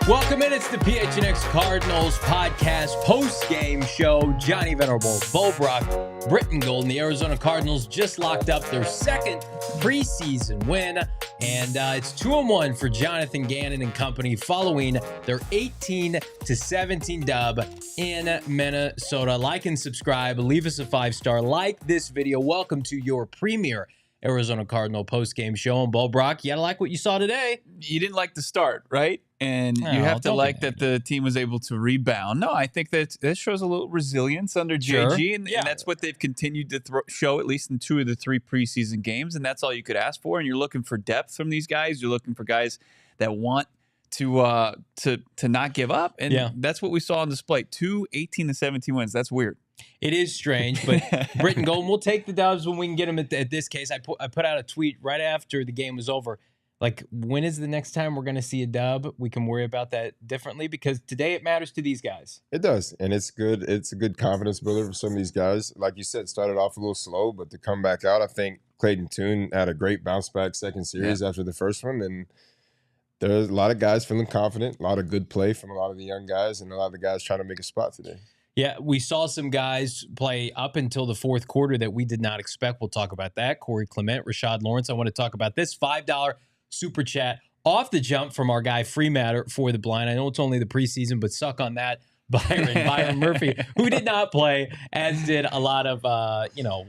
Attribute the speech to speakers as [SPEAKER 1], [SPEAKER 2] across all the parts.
[SPEAKER 1] Welcome in. It's the PHNX Cardinals podcast post-game show. Johnny Venerable, Brack, Brittan and the Arizona Cardinals just locked up their second preseason win. And it's 2-1 for Jonathan Gannon and company following their 18-17 dub in Minnesota. Like and subscribe. Leave us a 5-star. Like this video. Welcome to your premier Arizona Cardinal post-game show. And Brack, you gotta like what you saw today.
[SPEAKER 2] You didn't like the start, right? And you have to like that the team was able to rebound. No, I think that shows a little resilience under JG, and that's what they've continued to show, at least in 2 of the 3 preseason games, and that's all you could ask for. And you're looking for depth from these guys. You're looking for guys that want to not give up, and that's what we saw on display. 2 18-17 wins. That's weird.
[SPEAKER 1] It is strange, but Brittan Golden, we'll take the dubs when we can get them at this case. I put out a tweet right after the game was over. Like, when is the next time we're going to see a dub? We can worry about that differently because today it matters to these guys.
[SPEAKER 3] It does, and it's good. It's a good confidence builder for some of these guys. Like you said, started off a little slow, but to come back out, I think Clayton Tune had a great bounce back second series after the first one, and there's a lot of guys feeling confident, a lot of good play from a lot of the young guys, and a lot of the guys trying to make a spot today.
[SPEAKER 1] Yeah, we saw some guys play up until the fourth quarter that we did not expect. We'll talk about that. Corey Clement, Rashad Lawrence. I want to talk about this $5 super chat off the jump from our guy Free Matter for the blind. I know it's only the preseason, but suck on that. Byron Murphy, who did not play, as did a lot of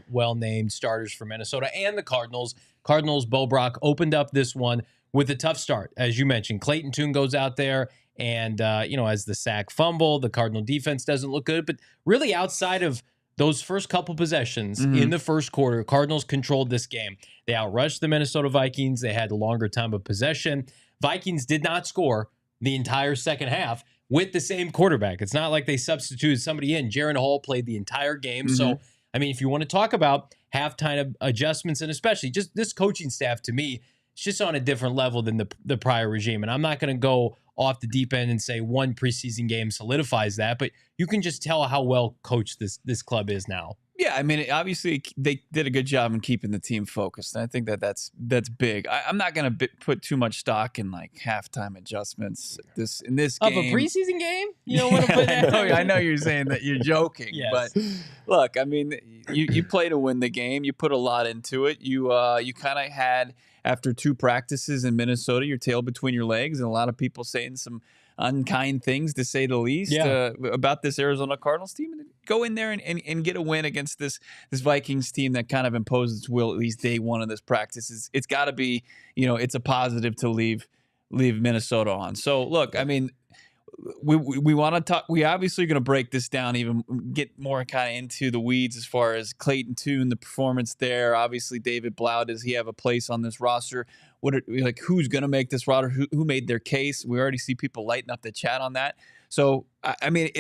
[SPEAKER 1] well-named starters for Minnesota and the Cardinals. Brack opened up this one with a tough start, as you mentioned. Clayton Tune goes out there and as the sack fumble, the Cardinal defense doesn't look good. But really, outside of those first couple possessions in the first quarter, Cardinals controlled this game. They outrushed the Minnesota Vikings. They had a longer time of possession. Vikings did not score the entire second half with the same quarterback. It's not like they substituted somebody in. Jaron Hall played the entire game. So, I mean, if you want to talk about halftime adjustments, and especially just this coaching staff, to me, it's just on a different level than the prior regime. And I'm not going to go off the deep end and say one preseason game solidifies that, but you can just tell how well coached this club is now.
[SPEAKER 2] Yeah, I mean, obviously they did a good job in keeping the team focused, and I think that's big. I'm not going to put too much stock in like halftime adjustments in this game.
[SPEAKER 1] Of a preseason game? You don't want to put that?
[SPEAKER 2] I know you're saying that you're joking, but look, I mean, you play to win the game. You put a lot into it. You kind of had, after 2 practices in Minnesota, your tail between your legs, and a lot of people saying some unkind things, to say the least, about this Arizona Cardinals team. And go in there and get a win against this Vikings team that kind of imposed its will at least day one of this practice. It's got to be, it's a positive to leave Minnesota on. So look, I mean, we want to talk. We obviously are going to break this down, even get more kind of into the weeds as far as Clayton Tune, the performance there. Obviously, David Blau, does he have a place on this roster? Who's going to make this roster? Who made their case? We already see people lighting up the chat on that. So I mean,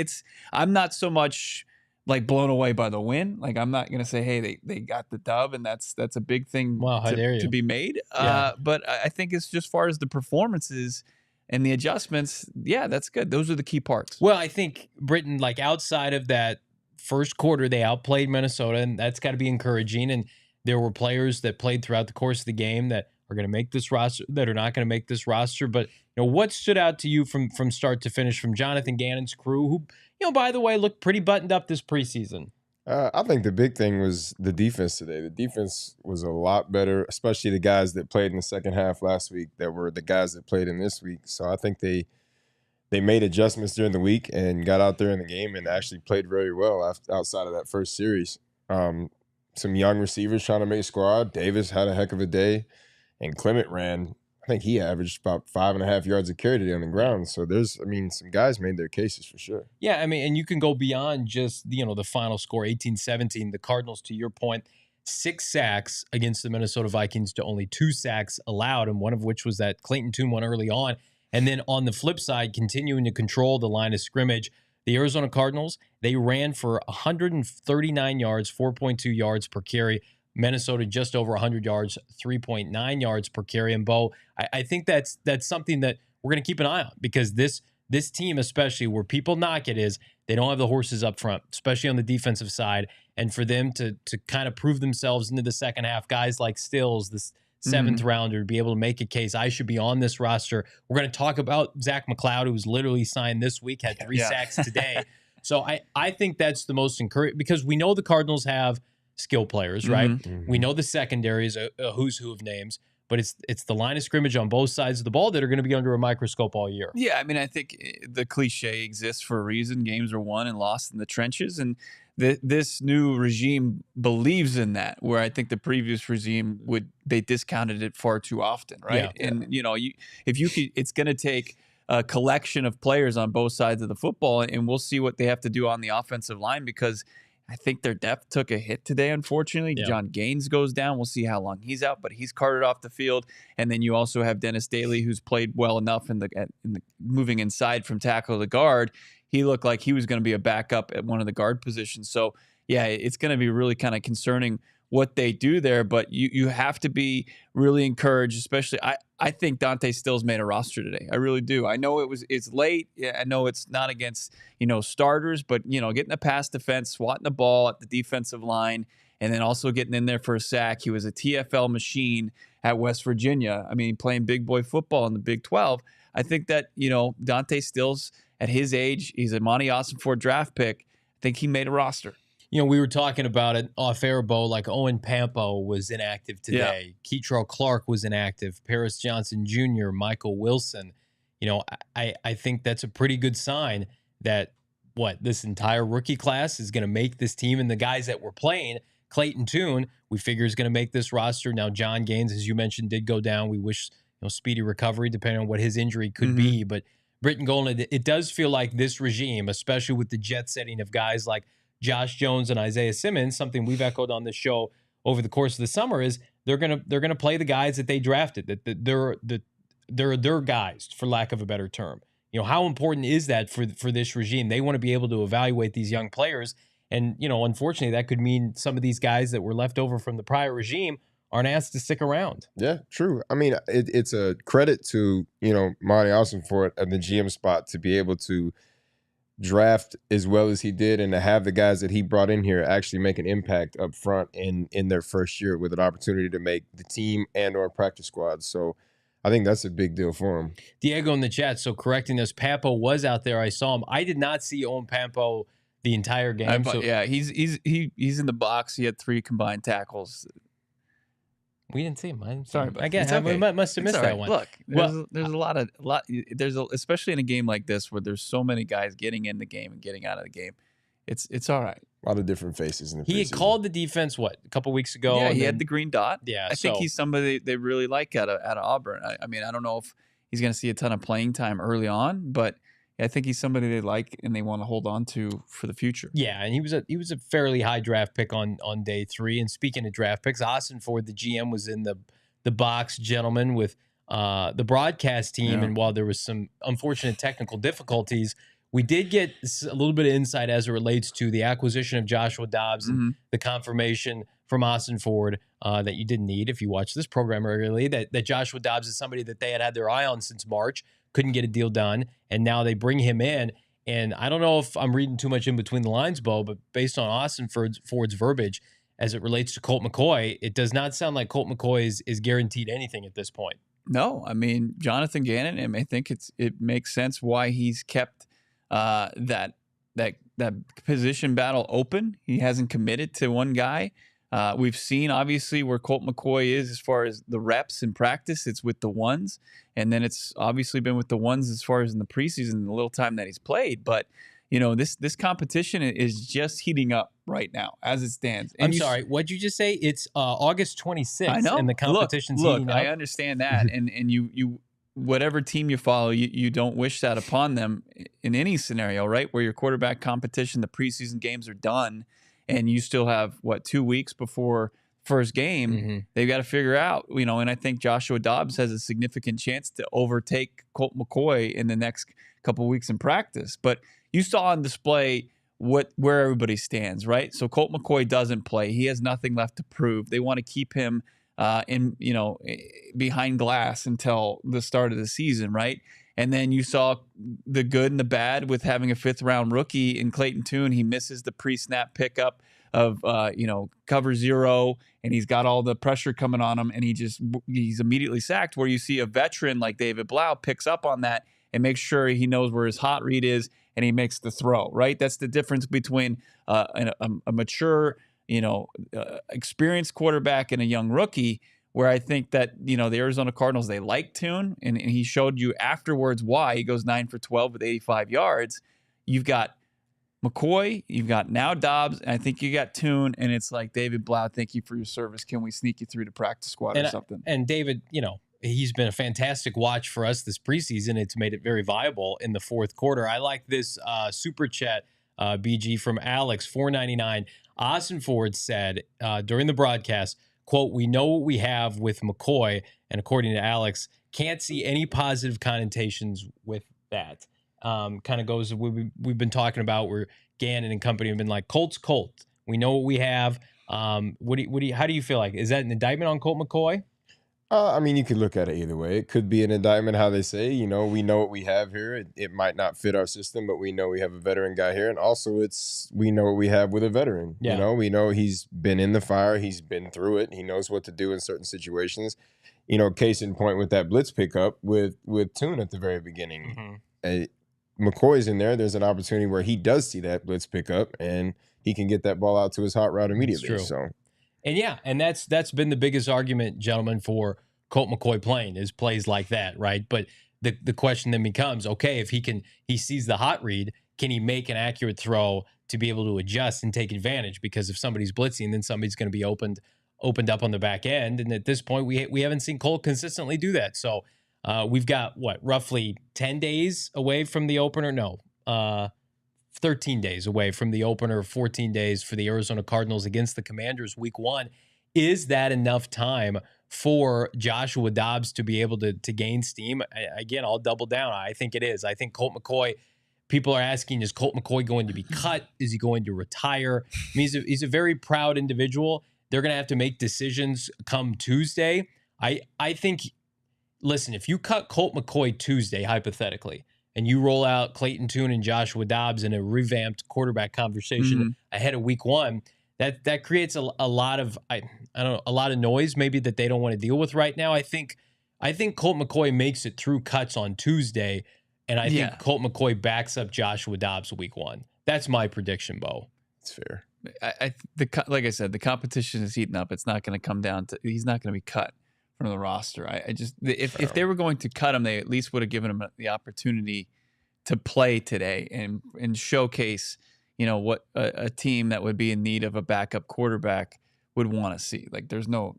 [SPEAKER 2] I'm not so much like blown away by the win. Like, I'm not going to say, hey, they got the dub, and that's a big thing to be made. But I think it's just far as the performances and the adjustments, that's good. Those are the key parts.
[SPEAKER 1] Well, I think Brittan, like, outside of that first quarter, they outplayed Minnesota, and that's got to be encouraging. And there were players that played throughout the course of the game that are going to make this roster, that are not going to make this roster. But what stood out to you from start to finish from Jonathan Gannon's crew, who, by the way, looked pretty buttoned up this preseason?
[SPEAKER 3] I think the big thing was the defense today. The defense was a lot better, especially the guys that played in the second half last week that were the guys that played in this week. So I think they made adjustments during the week and got out there in the game and actually played very well outside of that first series. Some young receivers trying to make squad. Davis had a heck of a day, and Clement ran. I think he averaged about 5.5 yards a carry today on the ground. So some guys made their cases for sure.
[SPEAKER 1] Yeah, I mean, and you can go beyond just, the final score, 18-17. The Cardinals, to your point, 6 sacks against the Minnesota Vikings to only 2 sacks allowed, and one of which was that Clayton Tune one early on. And then on the flip side, continuing to control the line of scrimmage, the Arizona Cardinals, they ran for 139 yards, 4.2 yards per carry. Minnesota just over 100 yards, 3.9 yards per carry. And I think that's something that we're going to keep an eye on, because this team, especially where people knock it, is they don't have the horses up front, especially on the defensive side. And for them to kind of prove themselves into the second half, guys like Stills, seventh rounder, to be able to make a case, I should be on this roster. We're going to talk about Zach McCloud, who was literally signed this week, had 3 sacks today. So I think that's the most encouraging, because we know the Cardinals have skill players, right? We know the secondary is a who's who of names, but it's the line of scrimmage on both sides of the ball that are going to be under a microscope all year.
[SPEAKER 2] Yeah, I mean, I think the cliche exists for a reason. Games are won and lost in the trenches, and this new regime believes in that, where I think the previous regime they discounted it far too often, right?
[SPEAKER 1] Yeah.
[SPEAKER 2] And it's going to take a collection of players on both sides of the football, and we'll see what they have to do on the offensive line, because I think their depth took a hit today, unfortunately.
[SPEAKER 1] Yeah.
[SPEAKER 2] John Gaines goes down. We'll see how long he's out, but he's carted off the field. And then you also have Dennis Daly, who's played well enough in the moving inside from tackle to guard. He looked like he was going to be a backup at one of the guard positions. So, yeah, it's going to be really kind of concerning what they do there, but you have to be really encouraged, especially I think Dante Stills made a roster today. I really do. I know it's late. Yeah, I know it's not against, starters, but getting a pass defense, swatting the ball at the defensive line, and then also getting in there for a sack. He was a TFL machine at West Virginia. I mean, playing big boy football in the Big 12. I think that, Dante Stills at his age, he's a Monti Ossenfort draft pick. I think he made a roster.
[SPEAKER 1] We were talking about it off air, Bo, like Owen Pampo was inactive today. Yeah. Keetrell Clark was inactive. Paris Johnson Jr., Michael Wilson. I think that's a pretty good sign that this entire rookie class is going to make this team, and the guys that were playing, Clayton Tune, we figure is going to make this roster. Now, John Gaines, as you mentioned, did go down. We wish speedy recovery, depending on what his injury could be. But Brittan Golden, it does feel like this regime, especially with the jet setting of guys like Josh Jones and Isaiah Simmons, something we've echoed on this show over the course of the summer, is they're gonna play the guys that they drafted, that they're their guys, for lack of a better term. How important is that for this regime? They want to be able to evaluate these young players, and unfortunately, that could mean some of these guys that were left over from the prior regime aren't asked to stick around.
[SPEAKER 3] Yeah, true. I mean, it's a credit to Monti Ossenfort at the GM spot to be able to draft as well as he did, and to have the guys that he brought in here actually make an impact up front in their first year, with an opportunity to make the team and or practice squads. So I think that's a big deal for him.
[SPEAKER 1] Diego in the chat, so correcting us, Pampo was out there. I saw him. I did not see Owen Pampo the entire game.
[SPEAKER 2] He's in the box. He had 3 combined tackles.
[SPEAKER 1] We didn't see him.
[SPEAKER 2] Sorry, but
[SPEAKER 1] I guess I must have missed that one.
[SPEAKER 2] Look, there's a lot, especially in a game like this where there's so many guys getting in the game and getting out of the game. It's all right.
[SPEAKER 3] A lot of different faces in the
[SPEAKER 1] He had called the defense a couple weeks ago.
[SPEAKER 2] Yeah, he had the green dot.
[SPEAKER 1] Yeah,
[SPEAKER 2] I think he's somebody they really like out of Auburn. I mean, I don't know if he's going to see a ton of playing time early on, but I think he's somebody they like and they want to hold on to for the future.
[SPEAKER 1] Yeah, and he was a fairly high draft pick on day 3. And speaking of draft picks, Ossenfort, the GM, was in the box, gentlemen, with the broadcast team. Yeah. And while there was some unfortunate technical difficulties, we did get a little bit of insight as it relates to the acquisition of Joshua Dobbs and the confirmation from Ossenfort that you didn't need if you watch this program regularly, that Joshua Dobbs is somebody that they had their eye on since March, couldn't get a deal done, and now they bring him in. And I don't know if I'm reading too much in between the lines, Bo, but based on Ossenfort's verbiage as it relates to Colt McCoy, it does not sound like Colt McCoy is guaranteed anything at this point.
[SPEAKER 2] No, I mean, Jonathan Gannon, and I think it makes sense why he's kept that position battle open. He hasn't committed to one guy. We've seen, obviously, where Colt McCoy is as far as the reps in practice. It's with the ones. And then it's obviously been with the ones as far as in the preseason, the little time that he's played. But, this competition is just heating up right now as it stands. And
[SPEAKER 1] I'm sorry, what'd you just say? It's August 26th.
[SPEAKER 2] I know.
[SPEAKER 1] And the competition's heating up.
[SPEAKER 2] I understand that. and you whatever team you follow, you don't wish that upon them in any scenario, right? Where your quarterback competition, the preseason games are done, and you still have 2 weeks before first game. They've got to figure out, and I think Joshua Dobbs has a significant chance to overtake Colt McCoy in the next couple of weeks in practice. But you saw on display where everybody stands, right? So Colt McCoy doesn't play. He has nothing left to prove. They want to keep him behind glass until the start of the season, right? And then you saw the good and the bad with having a 5th round rookie in Clayton Tune. He misses the pre-snap pickup cover zero, and he's got all the pressure coming on him, and he's immediately sacked. Where you see a veteran like David Blau picks up on that and makes sure he knows where his hot read is, and he makes the throw, right? That's the difference between a mature, experienced quarterback and a young rookie, where I think that, the Arizona Cardinals, they like Tune, and he showed you afterwards why. He goes 9 for 12 with 85 yards. You've got McCoy, you've got now Dobbs, and I think you got Tune, and it's like, David Blau, thank you for your service. Can we sneak you through the practice squad or something?
[SPEAKER 1] And David, he's been a fantastic watch for us this preseason. It's made it very viable in the fourth quarter. I like this super chat, BG, from Alex, $4.99. Ossenfort said during the broadcast, quote, "We know what we have with McCoy," and according to Alex, can't see any positive connotations with that. Kind of goes we've been talking about where Gannon and company have been like, Colt's Colt. We know what we have. How do you feel like? Is that an indictment on Colt McCoy?
[SPEAKER 3] You could look at it either way. It could be an indictment, how they say, we know what we have here. It might not fit our system, but we know we have a veteran guy here. And also we know what we have with a veteran.
[SPEAKER 1] Yeah.
[SPEAKER 3] We know he's been in the fire. He's been through it. He knows what to do in certain situations. Case in point with that blitz pickup with Tune at the very beginning. Mm-hmm. McCoy's in there. There's an opportunity where he does see that blitz pickup and he can get that ball out to his hot route immediately.
[SPEAKER 1] That's true.
[SPEAKER 3] So.
[SPEAKER 1] And that's been the biggest argument, gentlemen, for Colt McCoy playing is plays like that, right? But the question then becomes, okay, if he sees the hot read, can he make an accurate throw to be able to adjust and take advantage? Because if somebody's blitzing, then somebody's going to be opened up on the back end. And at this point, we haven't seen Colt consistently do that. So we've got roughly 10 days away from the opener? No, 13 days away from the opener, 14 days for the Arizona Cardinals against the Commanders week 1. Is that enough time for Joshua Dobbs to be able to gain steam? Again, I'll double down. I think it is. I think Colt McCoy, people are asking, is Colt McCoy going to be cut? Is he going to retire? He's a very proud individual. They're going to have to make decisions come Tuesday. I think, listen, if you cut Colt McCoy Tuesday, hypothetically, and you roll out Clayton Tune and Joshua Dobbs in a revamped quarterbact conversation ahead of week 1, that creates a lot of a lot of noise maybe that they don't want to deal with right now. I think Colt McCoy makes it through cuts on Tuesday, and I think Colt McCoy backs up Joshua Dobbs week 1. That's my prediction, Bo.
[SPEAKER 3] It's fair.
[SPEAKER 2] Like I said, the competition is heating up. It's not going to come down to he's not going to be cut from the roster. If they were going to cut him, they at least would have given him the opportunity to play today and showcase, what a team that would be in need of a backup quarterback would want to see. Like there's no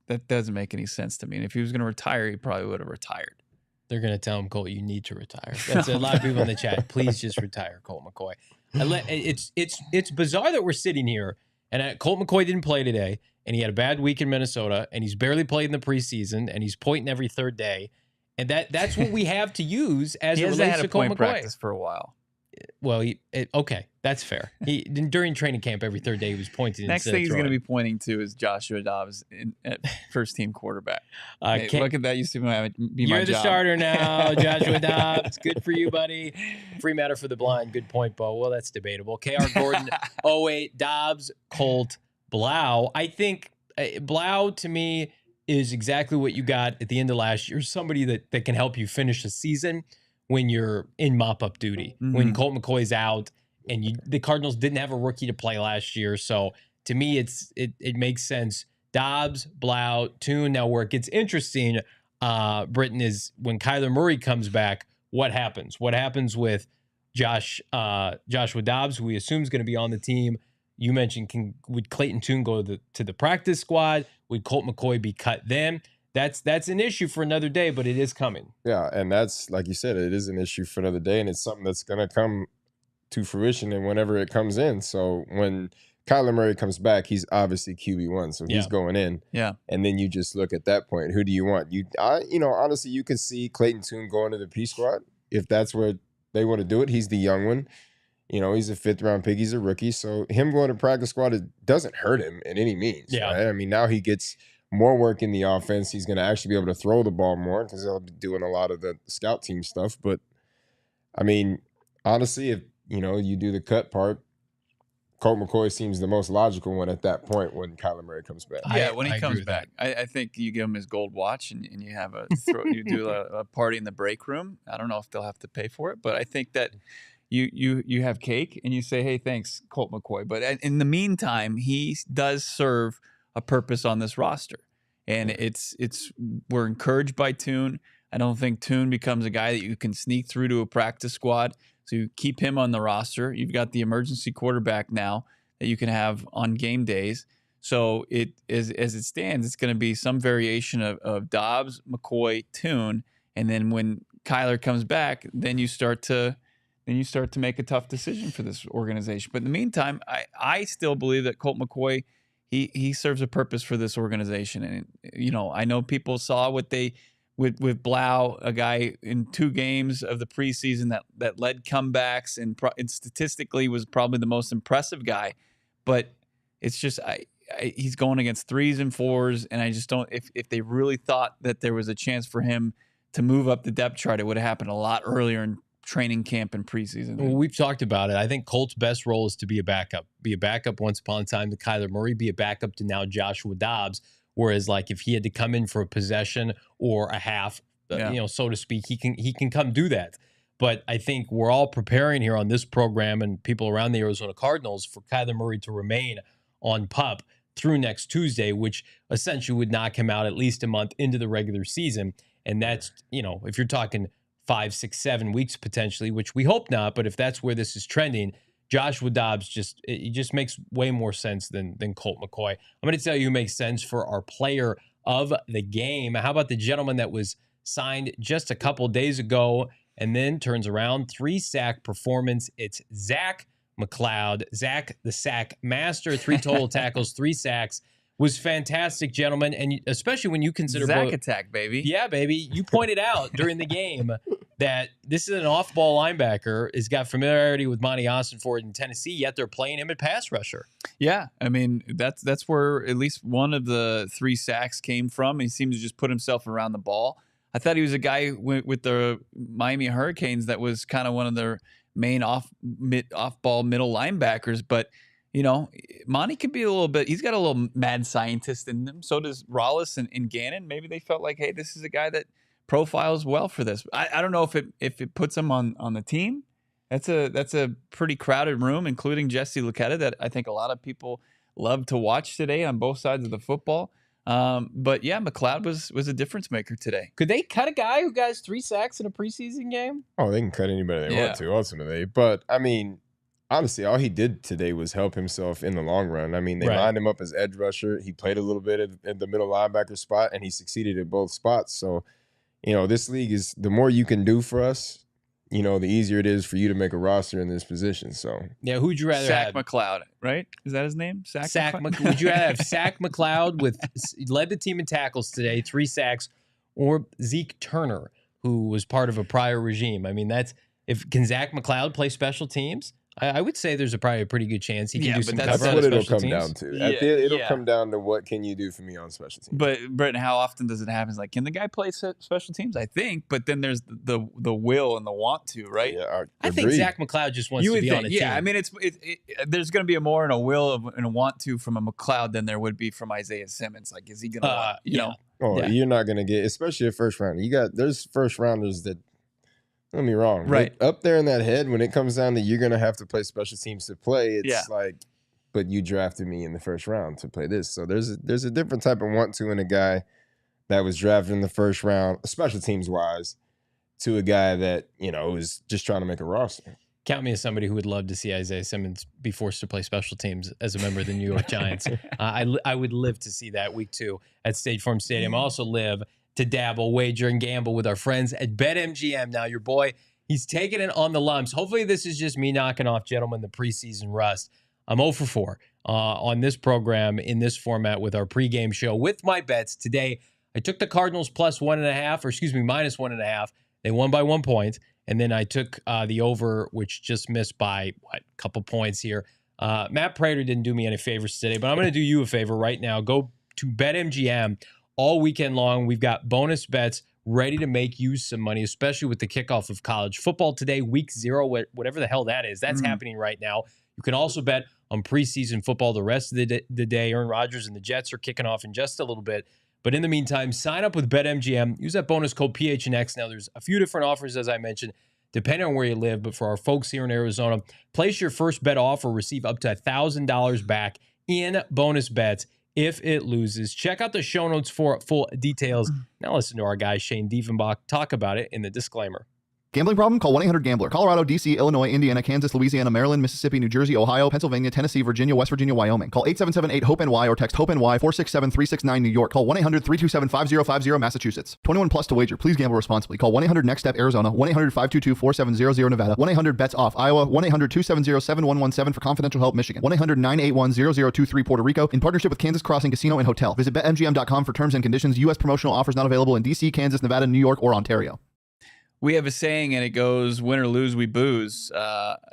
[SPEAKER 2] that doesn't make any sense to me. And if he was going to retire, he probably would have retired.
[SPEAKER 1] They're going to tell him, Colt, you need to retire. That's a lot of people in the chat. Please just retire, Colt McCoy. It's bizarre that we're sitting here and Colt McCoy didn't play today, and he had a bad week in Minnesota, and he's barely played in the preseason, and he's pointing every third day, and that's what we have to use as it relates to Colt McCoy.
[SPEAKER 2] Practice for a while.
[SPEAKER 1] Well, okay, that's fair. During training camp every third day he was pointing.
[SPEAKER 2] Next thing he's going to be pointing to is Joshua Dobbs at first team quarterback. Hey, look at that. Used to be my
[SPEAKER 1] You're the
[SPEAKER 2] job.
[SPEAKER 1] Starter now, Joshua Dobbs. Good for you, buddy. Free matter for the blind. Good point, Bo. Well, that's debatable. KR Gordon, 08, Dobbs, Colt, Blau. I think Blau to me is exactly what you got at the end of last year. Somebody that can help you finish the season when you're in mop-up duty, when Colt McCoy's out, and the Cardinals didn't have a rookie to play last year. So to me, it makes sense. Dobbs, Blau, Tune. Now where it gets interesting, Brittan, is when Kyler Murray comes back, what happens? What happens with Joshua Dobbs, who we assume is going to be on the team? You mentioned, would Clayton Tune go to the practice squad? Would Colt McCoy be cut then? That's an issue for another day, but it is coming.
[SPEAKER 3] Yeah, and that's, like you said, it is an issue for another day, and it's something that's going to come to fruition and whenever it comes in. So when Kyler Murray comes back, he's obviously QB1, so he's going in.
[SPEAKER 2] Yeah. And
[SPEAKER 3] then you just look at that point, who do you want? Honestly, you can see Clayton Tune going to the P squad if that's where they want to do it. He's the young one. He's a 5th-round pick. He's a rookie. So him going to practice squad, it doesn't hurt him in any means.
[SPEAKER 1] Yeah.
[SPEAKER 3] Right? I mean, now he gets more work in the offense. He's going to actually be able to throw the ball more because they'll be doing a lot of the scout team stuff. But, I mean, honestly, if, you do the cut part, Colt McCoy seems the most logical one at that point when Kyler Murray comes back.
[SPEAKER 2] Yeah, when he comes back, I think you give him his gold watch and you have you do a party in the break room. I don't know if they'll have to pay for it, but I think that you have cake and you say, hey, thanks, Colt McCoy. But in the meantime, he does serve a purpose on this roster, and we're encouraged by Tune. I don't think Tune becomes a guy that you can sneak through to a practice squad. So you keep him on the roster. You've got the emergency quarterback now that you can have on game days. So as it stands, it's going to be some variation of Dobbs, McCoy, Tune, and then when Kyler comes back, then you start to make a tough decision for this organization. But in the meantime, I still believe that Colt McCoy, he serves a purpose for this organization. And I know people saw what they with Blau, a guy in 2 games of the preseason that led comebacks and statistically was probably the most impressive guy. But it's just he's going against 3s and 4s, and I just don't. If they really thought that there was a chance for him to move up the depth chart, it would have happened a lot earlier in training camp and preseason.
[SPEAKER 1] Well, we've talked about it. I think Colt's best role is to be a backup. Be a backup once upon a time to Kyler Murray. Be a backup to now Joshua Dobbs. Whereas, like, if he had to come in for a possession or a half, so to speak, he can come do that. But I think we're all preparing here on this program and people around the Arizona Cardinals for Kyler Murray to remain on PUP through next Tuesday, which essentially would knock him out at least a month into the regular season. And that's, if you're talking 5, 6, 7 weeks potentially, which we hope not, but if that's where this is trending, Joshua Dobbs just makes way more sense than Colt McCoy. I'm going to tell you who makes sense for our player of the game. How about the gentleman that was signed just a couple days ago and then turns around 3-sack performance? It's Zach McCloud. Zach, the sack master, 3 total tackles, 3 sacks. Was fantastic, gentlemen, and especially when you consider
[SPEAKER 2] Zach attack, baby.
[SPEAKER 1] Yeah, baby. You pointed out during the game that this is an off-ball linebacker. He's got familiarity with Monti Ossenfort in Tennessee, yet they're playing him at pass rusher.
[SPEAKER 2] Yeah, I mean that's where at least one of the 3 sacks came from. He seemed to just put himself around the ball. I thought he was a guy with the Miami Hurricanes that was kind of one of their main off-ball middle linebackers, but. Monty could be a little bit, he's got a little mad scientist in him. So does Rollis and Gannon. Maybe they felt like, hey, this is a guy that profiles well for this. I don't know if it puts him on the team. That's a pretty crowded room, including Jesse Luketa, that I think a lot of people love to watch today on both sides of the football. But yeah, McCloud was a difference maker today.
[SPEAKER 1] Could they cut a guy who got 3 sacks in a preseason game?
[SPEAKER 3] Oh, they can cut anybody they want to, ultimately. But, I mean, honestly, all he did today was help himself in the long run. I mean, they lined him up as edge rusher. He played a little bit at the middle linebacker spot, and he succeeded at both spots. So, this league is, the more you can do for us, the easier it is for you to make a roster in this position. So,
[SPEAKER 1] yeah, who'd you rather have?
[SPEAKER 2] Zach McCloud, right? Is that his name?
[SPEAKER 1] Would you rather have Zach McCloud led the team in tackles today, 3 sacks, or Zeke Turner, who was part of a prior regime? I mean, can Zach McCloud play special teams? I would say there's probably a pretty good chance he can do some coverage.
[SPEAKER 3] That's what it'll come down to. It'll come down to what can you do for me on special teams.
[SPEAKER 2] But Brittan, how often does it happen? It's like, can the guy play special teams? I think, but then there's the will and the want to, right?
[SPEAKER 3] Yeah,
[SPEAKER 1] I think Zach McCloud just wants to be on a team.
[SPEAKER 2] Yeah, I mean, there's going to be more in a will and a want to from a McCloud than there would be from Isaiah Simmons. Like, is he going to?
[SPEAKER 3] You're not going to get, especially a first rounder. There's first rounders that. Don't get me wrong.
[SPEAKER 2] Right.
[SPEAKER 3] Up there in that head, when it comes down to you're going to have to play special teams to play, it's like, but you drafted me in the first round to play this. So there's a different type of want to in a guy that was drafted in the first round, special teams wise, to a guy that, was just trying to make a roster.
[SPEAKER 1] Count me as somebody who would love to see Isaiah Simmons be forced to play special teams as a member of the New York Giants. I would live to see that week 2 at State Farm Stadium. I also live to dabble, wager, and gamble with our friends at BetMGM. Now, your boy, he's taking it on the lumps. Hopefully, this is just me knocking off, gentlemen, the preseason rust. I'm 0 for 4 on this program in this format with our pregame show. With my bets today, I took the Cardinals minus 1.5. They won by 1 point. And then I took the over, which just missed by, a couple points here. Matt Prater didn't do me any favors today, but I'm going to do you a favor right now. Go to BetMGM. All weekend long, we've got bonus bets ready to make you some money, especially with the kickoff of college football today, week 0, whatever the hell that is. That's happening right now. You can also bet on preseason football the rest of the day. Aaron Rodgers and the Jets are kicking off in just a little bit. But in the meantime, sign up with BetMGM. Use that bonus code PHNX. Now, there's a few different offers, as I mentioned, depending on where you live. But for our folks here in Arizona, place your first bet offer, receive up to $1,000 back in bonus bets if it loses. Check out the show notes for full details. Now listen to our guy Shane Diefenbach talk about it in the disclaimer.
[SPEAKER 4] Gambling problem? Call 1-800-GAMBLER. Colorado, D.C., Illinois, Indiana, Kansas, Louisiana, Maryland, Mississippi, New Jersey, Ohio, Pennsylvania, Tennessee, Virginia, West Virginia, Wyoming. Call 877-8-HOPE-NY or text HOPE-NY 467-369 New York. Call 1-800-327-5050 Massachusetts. 21 plus to wager. Please gamble responsibly. Call 1-800-NEXT-STEP Arizona. 1-800-522-4700 Nevada. 1-800-BETS-OFF Iowa. 1-800-270-7117 for confidential help Michigan. 1-800-981-0023 Puerto Rico. In partnership with Kansas Crossing Casino and Hotel. Visit BetMGM.com for terms and conditions. U.S. promotional offers not available in D.C., Kansas, Nevada, New York, or Ontario.
[SPEAKER 2] We have a saying, and it goes, win or lose, we booze.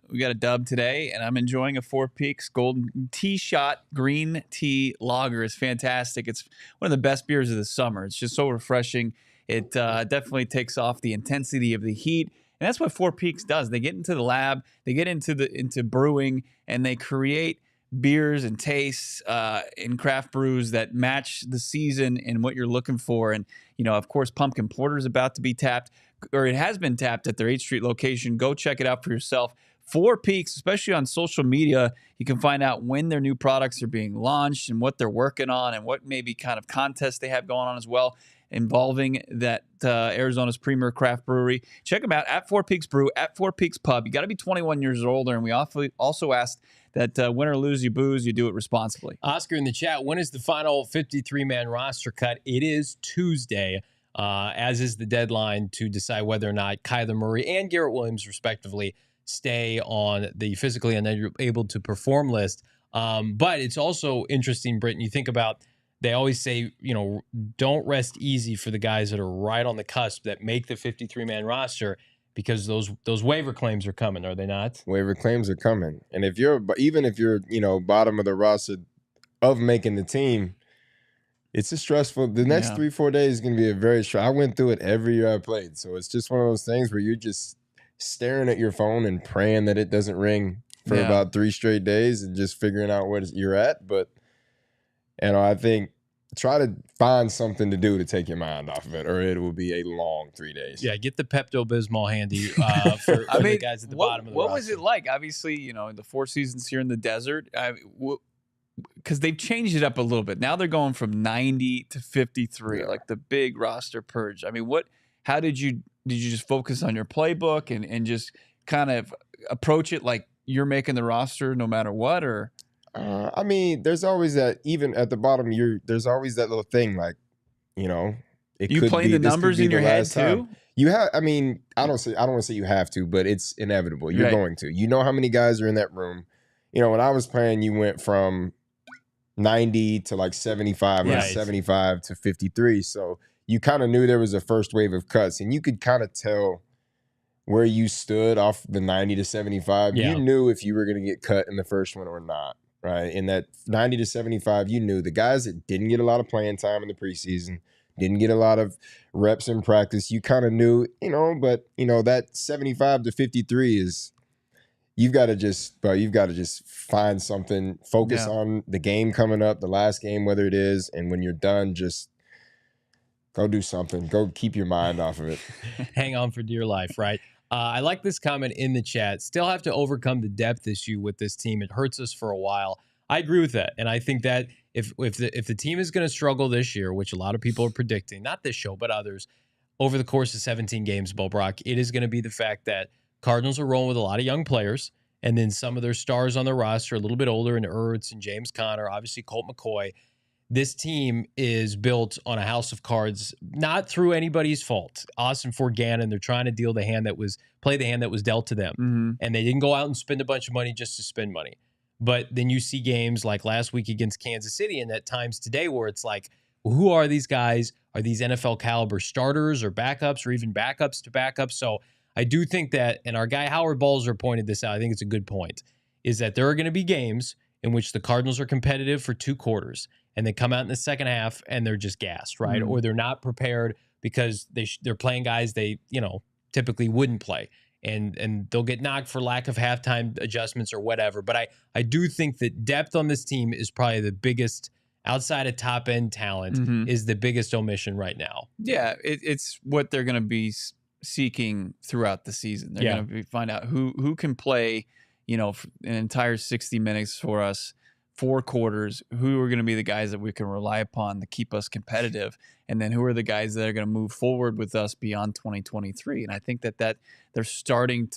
[SPEAKER 2] We got a dub today, and I'm enjoying a Four Peaks Golden Tea Shot Green Tea Lager. It's fantastic. It's one of the best beers of the summer. It's just so refreshing. It definitely takes off the intensity of the heat, and that's what Four Peaks does. They get into the lab, they get into brewing, and they create beers and tastes in craft brews that match the season and what you're looking for. And, of course, Pumpkin Porter is about to be tapped, or it has been tapped at their 8th Street location. Go check it out for yourself. Four Peaks, especially on social media, you can find out when their new products are being launched and what they're working on and what maybe kind of contests they have going on as well involving that Arizona's premier craft brewery. Check them out at Four Peaks Brew, at Four Peaks Pub. You got to be 21 years or older, and we also asked that win or lose, you booze, you do it responsibly.
[SPEAKER 1] Oscar in the chat, when is the final 53-man roster cut? It is Tuesday, as is the deadline to decide whether or not Kyler Murray and Garrett Williams, respectively, stay on the physically unable to perform list. But it's also interesting, Brittan, you think about, they always say, don't rest easy for the guys that are right on the cusp that make the 53-man roster, because those waiver claims are coming, are they not?
[SPEAKER 3] Waiver claims are coming. And even if you're, bottom of the roster of making the team, it's a stressful. The next 3-4 days is going to be a very stressful. I went through it every year I played. So it's just one of those things where you're just staring at your phone and praying that it doesn't ring for about 3 straight days and just figuring out where you're at. But, I think try to find something to do to take your mind off of it, or it will be a long 3 days.
[SPEAKER 1] Yeah, get the Pepto-Bismol handy for the guys at the bottom of the roster.
[SPEAKER 2] What was it like? Obviously, the 4 seasons here in the desert, because they've changed it up a little bit. Now they're going from 90 to 53, like the big roster purge. I mean, how did you just focus on your playbook and just kind of approach it like you're making the roster no matter what, or?
[SPEAKER 3] There's always that, even at the bottom, there's always that little thing, like,
[SPEAKER 2] you playing the numbers in your head too?
[SPEAKER 3] You have, I don't want to say you have to, but it's inevitable. You're going to. You know how many guys are in that room. When I was playing, you went from 90 to like 75 or 75 to 53. So you kind of knew there was a first wave of cuts, and you could kind of tell where you stood off the 90 to 75. You knew if you were going to get cut in the first one or not. Right. In that 90 to 75, you knew the guys that didn't get a lot of playing time in the preseason, didn't get a lot of reps in practice. You kind of knew, but that 75 to 53 is, you've got to just find something, focus on the game coming up, the last game, whether it is. And when you're done, just go do something. Go keep your mind off of it.
[SPEAKER 1] Hang on for dear life. Right. I like this comment in the chat. Still have to overcome the depth issue with this team. It hurts us for a while. I agree with that. And I think that if the team is going to struggle this year, which a lot of people are predicting, not this show, but others, over the course of 17 games, Brock, it is going to be the fact that Cardinals are rolling with a lot of young players, and then some of their stars on the roster, a little bit older, and Ertz and James Conner, obviously Colt McCoy. This team is built on a house of cards, not through anybody's fault. Ossenfort, Gannon, they're trying to play the hand that was dealt to them. And they didn't go out and spend a bunch of money just to spend money. But then you see games like last week against Kansas City, and at times today where it's like, well, who are these guys? Are these NFL caliber starters or backups or even backups to backups? So I do think that, and our guy Howard Balzer pointed this out, I think it's a good point, is that there are going to be games in which the Cardinals are competitive for 2 quarters, and they come out in the second half and they're just gassed, right? Or they're not prepared because they're playing guys they, typically wouldn't play. And they'll get knocked for lack of halftime adjustments or whatever. But I do think that depth on this team is probably the biggest, outside of top end talent, is the biggest omission right now.
[SPEAKER 2] Yeah, it's what they're going to be seeking throughout the season. They're going to find out who can play, an entire 60 minutes for us, 4 quarters, who are going to be the guys that we can rely upon to keep us competitive, and then who are the guys that are going to move forward with us beyond 2023. And I think that they're starting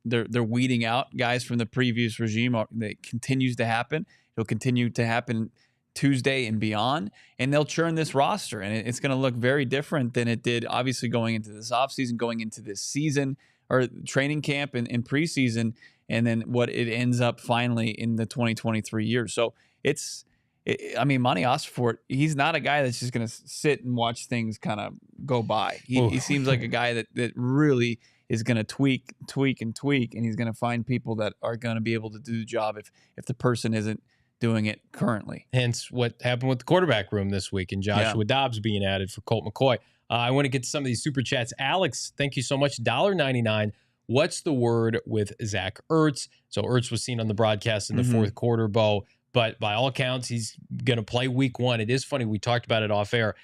[SPEAKER 2] they're weeding out guys from the previous regime. That continues to happen. It'll continue to happen Tuesday and beyond, and they'll churn this roster, and it's going to look very different than it did obviously going into this offseason, going into this season or training camp and preseason, and then what it ends up finally in the 2023 year. So Monti Ossenfort, he's not a guy that's just going to sit and watch things kind of go by. He seems like a guy that really is going to tweak, and he's going to find people that are going to be able to do the job if the person isn't doing it currently.
[SPEAKER 1] Hence what happened with the quarterback room this week and Joshua Dobbs being added for Colt McCoy. I want to get to some of these super chats. Alex, thank you so much. $1.99. What's the word with Zach Ertz? So Ertz was seen on the broadcast in the fourth quarter, Bo, but by all accounts, he's going to play week 1. It is funny. We talked about it off air.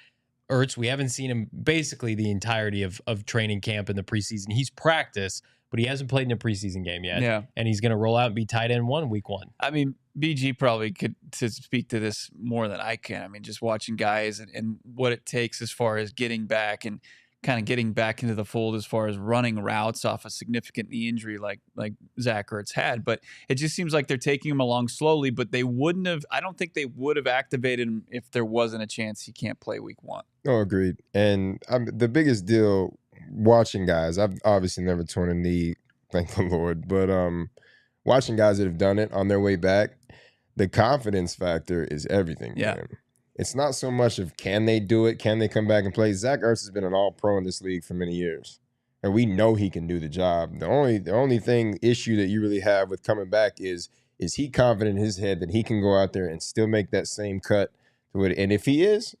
[SPEAKER 1] Ertz, we haven't seen him basically the entirety of training camp in the preseason. He's practiced, but he hasn't played in a preseason game yet. Yeah. And he's going to roll out and be tight end 1 week 1.
[SPEAKER 2] I mean, BG probably could to speak to this more than I can. I mean, just watching guys and what it takes as far as getting back and kind of getting back into the fold as far as running routes off a significant knee injury like Zach Ertz had. But it just seems like they're taking him along slowly, but I don't think they would have activated him if there wasn't a chance he can't play week 1.
[SPEAKER 3] Oh, agreed. And the biggest deal watching guys, I've obviously never torn a knee, thank the Lord, but watching guys that have done it on their way back, the confidence factor is everything. Yeah. It's not so much of can they do it, can they come back and play. Zach Ertz has been an all-pro in this league for many years, and we know he can do the job. The only issue that you really have with coming back is he confident in his head that he can go out there and still make that same cut to it? And if he is,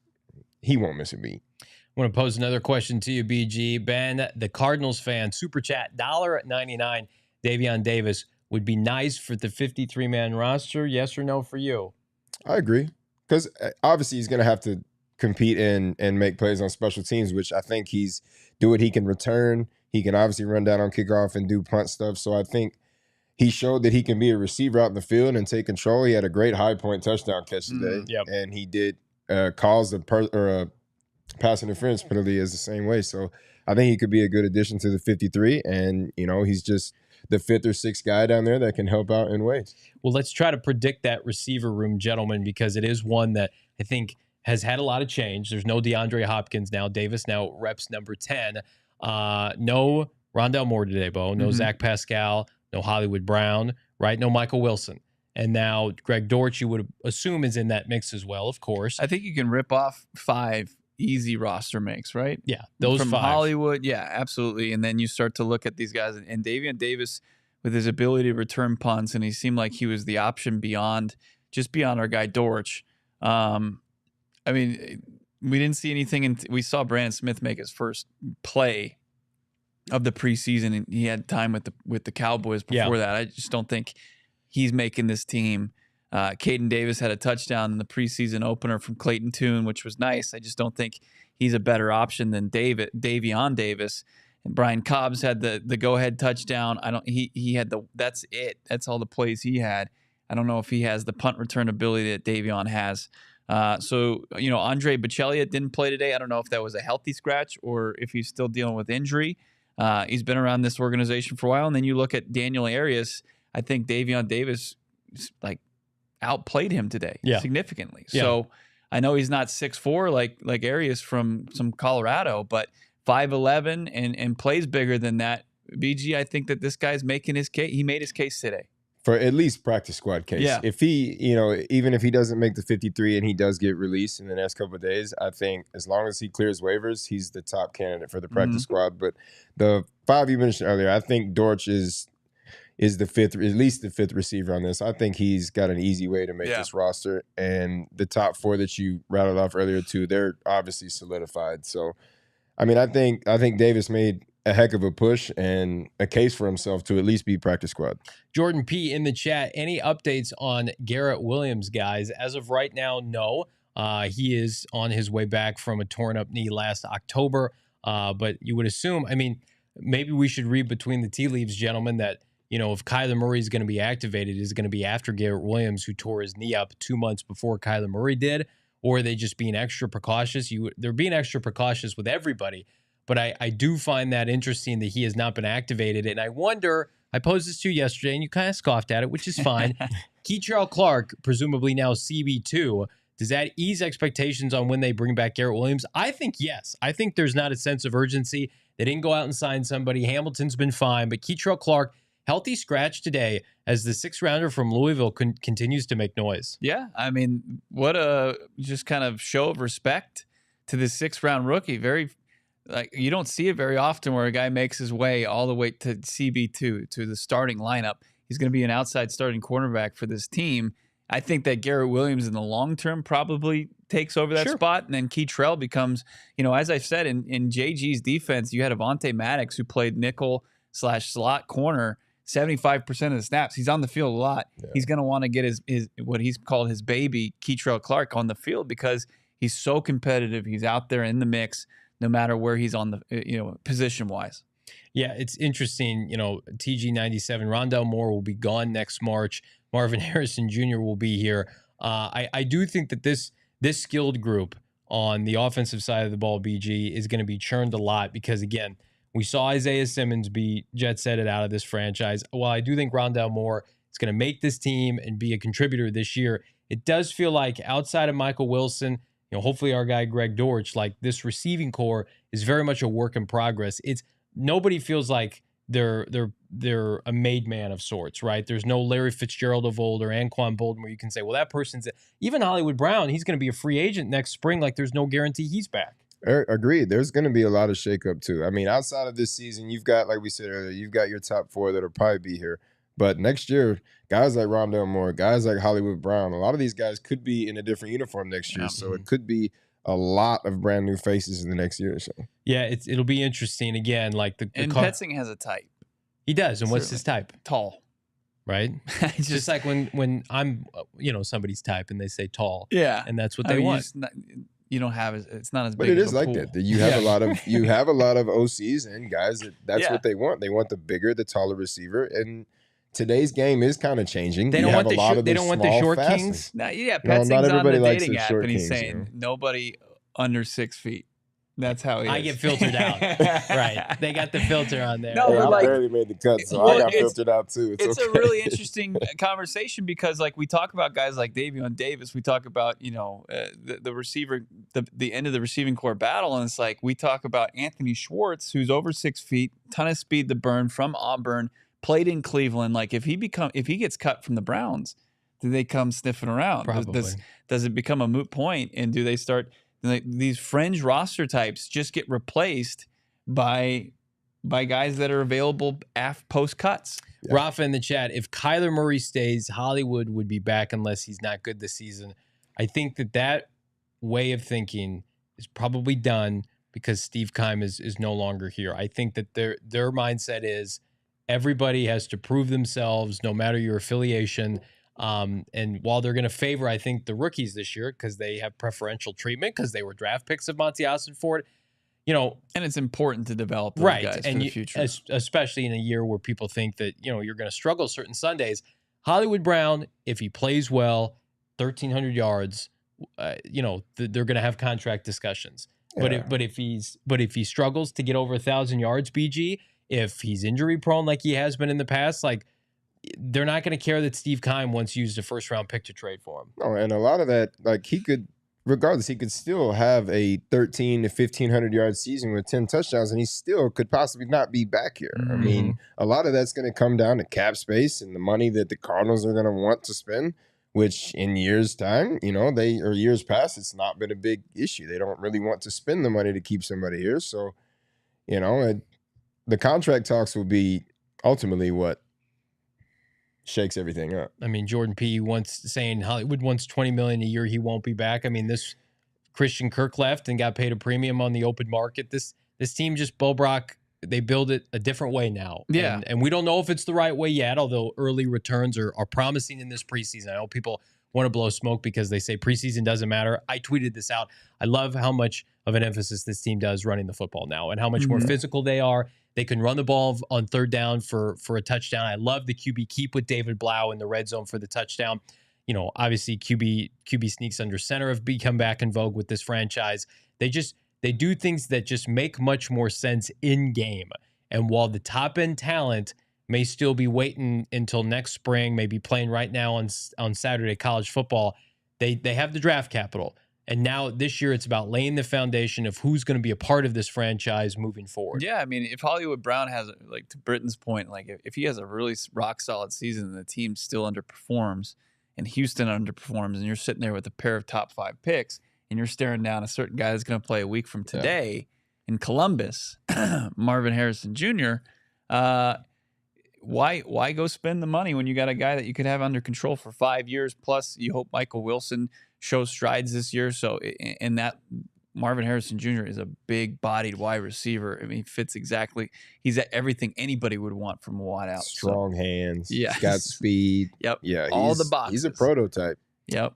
[SPEAKER 3] he won't miss a beat.
[SPEAKER 1] I want to pose another question to you, BG. Ben, the Cardinals fan, super chat, $1.99. Davion Davis would be nice for the 53-man roster. Yes or no for you?
[SPEAKER 3] I agree. Because obviously he's going to have to compete and make plays on special teams, which I think he can return. He can obviously run down on kickoff and do punt stuff. So I think he showed that he can be a receiver out in the field and take control. He had a great high point touchdown catch today. And he did cause a pass interference penalty is the same way. So I think he could be a good addition to the 53. And, he's just the 5th or 6th guy down there that can help out in ways.
[SPEAKER 1] Well, let's try to predict that receiver room, gentlemen, because it is one that I think has had a lot of change. There's no DeAndre Hopkins now. Davis now reps number 10. No Rondale Moore today, Bo. No Zach Pascal. No Hollywood Brown, right? No Michael Wilson. And now Greg Dortch, you would assume, is in that mix as well, of course.
[SPEAKER 2] I think you can rip off 5 easy roster makes, right?
[SPEAKER 1] Yeah, those
[SPEAKER 2] from
[SPEAKER 1] 5.
[SPEAKER 2] Hollywood, yeah, absolutely. And then you start to look at these guys, and Davion Davis with his ability to return punts, and he seemed like he was the option beyond our guy Dortch. I mean, we didn't see anything, we saw Brandon Smith make his first play of the preseason, and he had time with the Cowboys before that. I just don't think he's making this team. Caden Davis had a touchdown in the preseason opener from Clayton Tune, which was nice. I just don't think he's a better option than Davion Davis. And Brian Cobbs had the go-ahead touchdown. He had that's it. That's all the plays he had. I don't know if he has the punt return ability that Davion has. So Andre Bocellia didn't play today. I don't know if that was a healthy scratch or if he's still dealing with injury. He's been around this organization for a while. And then you look at Daniel Arias. I think Davion Davis outplayed him today significantly. Yeah. So I know he's not 6'4" like Arias from some Colorado, but 5'11" and plays bigger than that. BG, I think that this guy's making his case. He made his case today.
[SPEAKER 3] For at least practice squad case. Yeah. If he, even if he doesn't make the 53 and he does get released in the next couple of days, I think as long as he clears waivers, he's the top candidate for the practice squad. But the 5 you mentioned earlier, I think Dortch is the 5th, at least the 5th receiver on this. I think he's got an easy way to make this roster. And the top 4 that you rattled off earlier too, they're obviously solidified. So I mean, I think Davis made a heck of a push and a case for himself to at least be practice squad.
[SPEAKER 1] Jordan P. in the chat, any updates on Garrett Williams, guys? As of right now, no. He is on his way back from a torn up knee last October. But you would assume, I mean, maybe we should read between the tea leaves, gentlemen, that, you know, if Kyler Murray is going to be activated, it's going to be after Garrett Williams, who tore his knee up 2 months before Kyler Murray did, or are they just being extra precautious? They're being extra precautious with everybody. But I do find that interesting that he has not been activated. And I wonder, I posed this to you yesterday, and you kind of scoffed at it, which is fine. Keitrell Clark, presumably now CB2, does that ease expectations on when they bring back Garrett Williams? I think yes. I think there's not a sense of urgency. They didn't go out and sign somebody. Hamilton's been fine. But Keitrell Clark, healthy scratch today as the 6th-rounder from Louisville continues to make noise.
[SPEAKER 2] Yeah, I mean, what a just kind of show of respect to this 6th-round rookie. Very, like, you don't see it very often where a guy makes his way all the way to CB2, to the starting lineup. He's going to be an outside starting cornerback for this team. I think that Garrett Williams in the long term probably takes over that spot, and then Keitrell becomes, you know, as I said, in JG's defense, you had Avonte Maddox who played nickel/slot corner 75% of the snaps. He's on the field a lot. Yeah. He's going to want to get his what he's called his baby, Keitrell Clark, on the field because he's so competitive. He's out there in the mix no matter where he's on the, you know, position-wise.
[SPEAKER 1] Yeah, it's interesting. You know, TG97, Rondell Moore will be gone next March. Marvin Harrison Jr. will be here. I do think that this skilled group on the offensive side of the ball, BG, is going to be churned a lot because, again, we saw Isaiah Simmons be jet-setted out of this franchise. While I do think Rondell Moore is going to make this team and be a contributor this year, it does feel like outside of Michael Wilson, you know, hopefully our guy Greg Dortch, like this receiving core is very much a work in progress. Nobody feels like they're a made man of sorts, right? There's no Larry Fitzgerald of old or Anquan Bolden where you can say, well, that person's even Hollywood Brown. He's going to be a free agent next spring. Like there's no guarantee he's back.
[SPEAKER 3] Agreed. There's going to be a lot of shakeup too. I mean, outside of this season, you've got, like we said earlier, you've got your top 4 that'll probably be here. But next year, guys like Rondell Moore, guys like Hollywood Brown, a lot of these guys could be in a different uniform next year. So it could be a lot of brand new faces in the next year or so.
[SPEAKER 1] Yeah, it'll be interesting again. Like
[SPEAKER 2] and Petzing has a type.
[SPEAKER 1] He does. And what's his type?
[SPEAKER 2] Tall.
[SPEAKER 1] Right? just like when I'm, you know, somebody's type and they say tall.
[SPEAKER 2] Yeah.
[SPEAKER 1] And that's what they want.
[SPEAKER 2] You don't have it's not as big.
[SPEAKER 3] But it
[SPEAKER 2] is
[SPEAKER 3] like
[SPEAKER 2] pool.
[SPEAKER 3] that. You have a lot of OCs and guys that's what they want. They want the bigger, the taller receiver. And today's game is kind of changing.
[SPEAKER 1] They don't want the short kings.
[SPEAKER 2] Now, Petzing's on the dating app and he's saying nobody under 6 feet. That's how he is.
[SPEAKER 1] I get filtered out. Right. They got the filter on there.
[SPEAKER 3] No, I barely made the cut, so I got filtered out too.
[SPEAKER 2] It's okay. A really interesting conversation because, like, we talk about guys like Davion Davis. We talk about, you know, the receiver, the end of the receiving core battle, and it's like we talk about Anthony Schwartz, who's over 6 feet, ton of speed to burn from Auburn, played in Cleveland. Like, if he gets cut from the Browns, do they come sniffing around?
[SPEAKER 1] Probably.
[SPEAKER 2] Does it become a moot point, and do they start? These fringe roster types just get replaced by guys that are available post cuts.
[SPEAKER 1] Yeah. Rafa in the chat, if Kyler Murray stays, Hollywood would be back unless he's not good this season. I think that way of thinking is probably done because Steve Keim is no longer here. I think that their mindset is everybody has to prove themselves no matter your affiliation. And while they're going to favor, I think, the rookies this year because they have preferential treatment because they were draft picks of Monti Ossenfort, you know.
[SPEAKER 2] And it's important to develop those guys for the future.
[SPEAKER 1] Especially in a year where people think that, you know, you're going to struggle certain Sundays. Hollywood Brown, if he plays well, 1,300 yards, you know, they're going to have contract discussions. Yeah. But if he struggles to get over 1,000 yards, BG, if he's injury prone like he has been in the past, like, they're not going to care that Steve Keim once used a first-round pick to trade for him.
[SPEAKER 3] No, and a lot of that, like, he could, regardless, he could still have a 1,300 to 1,500-yard season with 10 touchdowns, and he still could possibly not be back here. I mean, a lot of that's going to come down to cap space and the money that the Cardinals are going to want to spend, which in years' time, you know, years past, it's not been a big issue. They don't really want to spend the money to keep somebody here. So, you know, the contract talks will be ultimately what shakes everything up.
[SPEAKER 1] I mean, Jordan P. once saying Hollywood wants $20 million a year, he won't be back. I mean, this Christian Kirk left and got paid a premium on the open market. This This team just, Bo Brock, they build it a different way now.
[SPEAKER 2] Yeah.
[SPEAKER 1] And we don't know if it's the right way yet, although early returns are promising in this preseason. I know people want to blow smoke because they say preseason doesn't matter. I tweeted this out. I love how much of an emphasis this team does running the football now and how much more physical they are. They can run the ball on third down for a touchdown. I love the QB keep with David Blau in the red zone for the touchdown. You know, obviously QB sneaks under center have become back in vogue with this franchise. They do things that just make much more sense in game. And while the top end talent may still be waiting until next spring, maybe playing right now on Saturday college football, they have the draft capital. And now this year it's about laying the foundation of who's going to be a part of this franchise moving forward.
[SPEAKER 2] Yeah, I mean, if Hollywood Brown has, like, to Brittan's point, like if he has a really rock solid season and the team still underperforms and Houston underperforms and you're sitting there with a pair of top 5 picks and you're staring down a certain guy that's going to play a week from today in Columbus, Marvin Harrison Jr., why go spend the money when you got a guy that you could have under control for 5 years? Plus, you hope Michael Wilson shows strides this year. So, and that Marvin Harrison Jr. is a big-bodied wide receiver. I mean, he fits exactly. He's at everything anybody would want from a wideout.
[SPEAKER 3] Strong hands.
[SPEAKER 2] Yeah.
[SPEAKER 3] He's got speed.
[SPEAKER 2] Yep.
[SPEAKER 3] Yeah.
[SPEAKER 2] All the boxes.
[SPEAKER 3] He's a prototype.
[SPEAKER 2] Yep.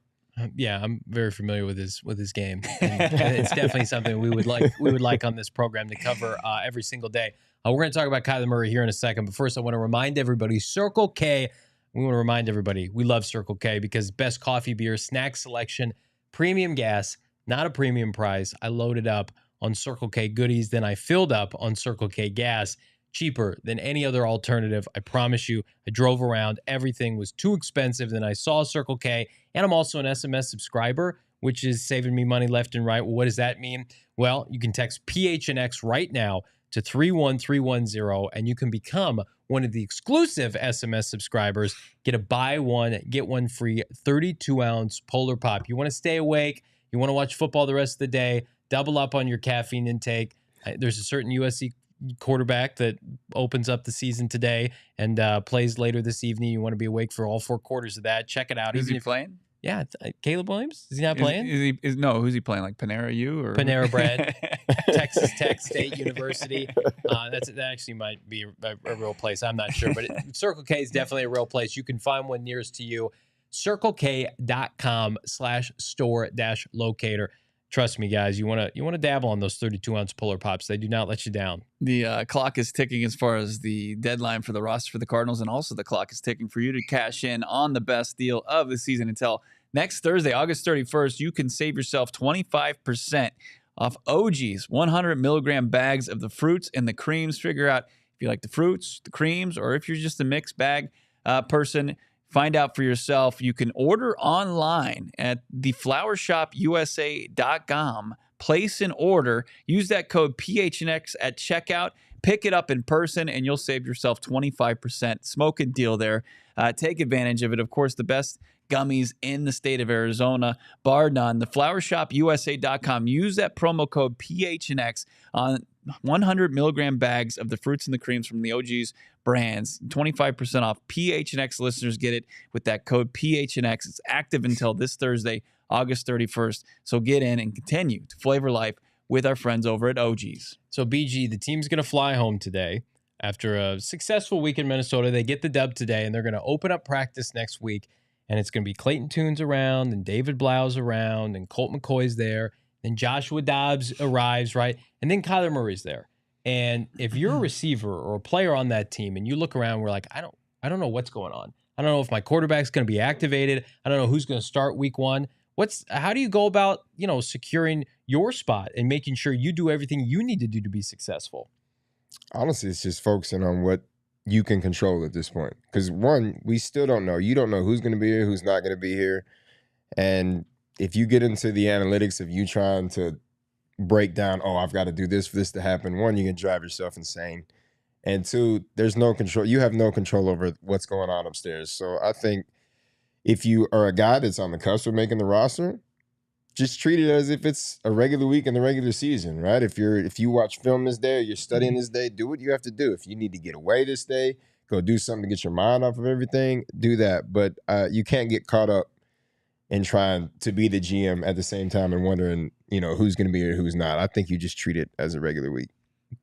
[SPEAKER 1] Yeah, I'm very familiar with his game. And it's definitely something we would like on this program to cover every single day. We're going to talk about Kyler Murray here in a second, but first I want to remind everybody, Circle K. We want to remind everybody we love Circle K because best coffee, beer, snack selection, premium gas, not a premium price. I loaded up on Circle K goodies, then I filled up on Circle K gas. Cheaper than any other alternative. I promise you, I drove around. Everything was too expensive. Then I saw Circle K, and I'm also an SMS subscriber, which is saving me money left and right. Well, what does that mean? Well, you can text PHNX right now to 31310, and you can become one of the exclusive SMS subscribers. Get a buy one, get one free 32-ounce Polar Pop. You want to stay awake, you want to watch football the rest of the day, double up on your caffeine intake. There's a certain USC quarterback that opens up the season today and plays later this evening. You want to be awake for all 4 quarters of that. Check it out.
[SPEAKER 2] Is he playing?
[SPEAKER 1] Yeah, Caleb Williams. Is he not playing?
[SPEAKER 2] No, who's he playing? Like Panera U or
[SPEAKER 1] Panera Bread, Texas Tech State University. That actually might be a real place. I'm not sure, but Circle K is definitely a real place. You can find one nearest to you. CircleK.com/store-locator. Trust me, guys. You want to dabble on those 32-ounce Polar Pops. They do not let you down.
[SPEAKER 2] The clock is ticking as far as the deadline for the roster for the Cardinals, and also the clock is ticking for you to cash in on the best deal of the season until next Thursday, August 31st. You can save yourself 25% off OG's 100 milligram bags of the fruits and the creams. Figure out if you like the fruits, the creams, or if you're just a mixed bag person. Find out for yourself. You can order online at theflowershopusa.com. Place an order. Use that code PHNX at checkout. Pick it up in person, and you'll save yourself 25%. Smoking deal there. Take advantage of it. Of course, the best gummies in the state of Arizona, bar none. Theflowershopusa.com. Use that promo code PHNX on 100 milligram bags of the fruits and the creams from the OG's brands. 25% off. PHNX listeners get it with that code PHNX. It's active until this Thursday, August 31st. So get in and continue to flavor life with our friends over at OG's.
[SPEAKER 1] So BG, the team's going to fly home today after a successful week in Minnesota. They get the dub today, and they're going to open up practice next week. And it's going to be Clayton Tune's around, and David Blau's around, and Colt McCoy's there. Then Joshua Dobbs arrives, right? And then Kyler Murray's there. And if you're a receiver or a player on that team and you look around, we're like, I don't know what's going on. I don't know if my quarterback's going to be activated. I don't know who's going to start week 1. How do you go about, securing your spot and making sure you do everything you need to do to be successful?
[SPEAKER 3] Honestly, it's just focusing on what you can control at this point. Because one, we still don't know. You don't know who's going to be here, who's not going to be here. And if you get into the analytics of you trying to break down, I've got to do this for this to happen, one, you can drive yourself insane. And two, there's no control. You have no control over what's going on upstairs. So I think if you are a guy that's on the cusp of making the roster, just treat it as if it's a regular week in the regular season, right? If you watch film this day or you're studying this day, do what you have to do. If you need to get away this day, go do something to get your mind off of everything, do that. But you can't get caught up in trying to be the GM at the same time and wondering, who's going to be here, who's not. I think you just treat it as a regular week.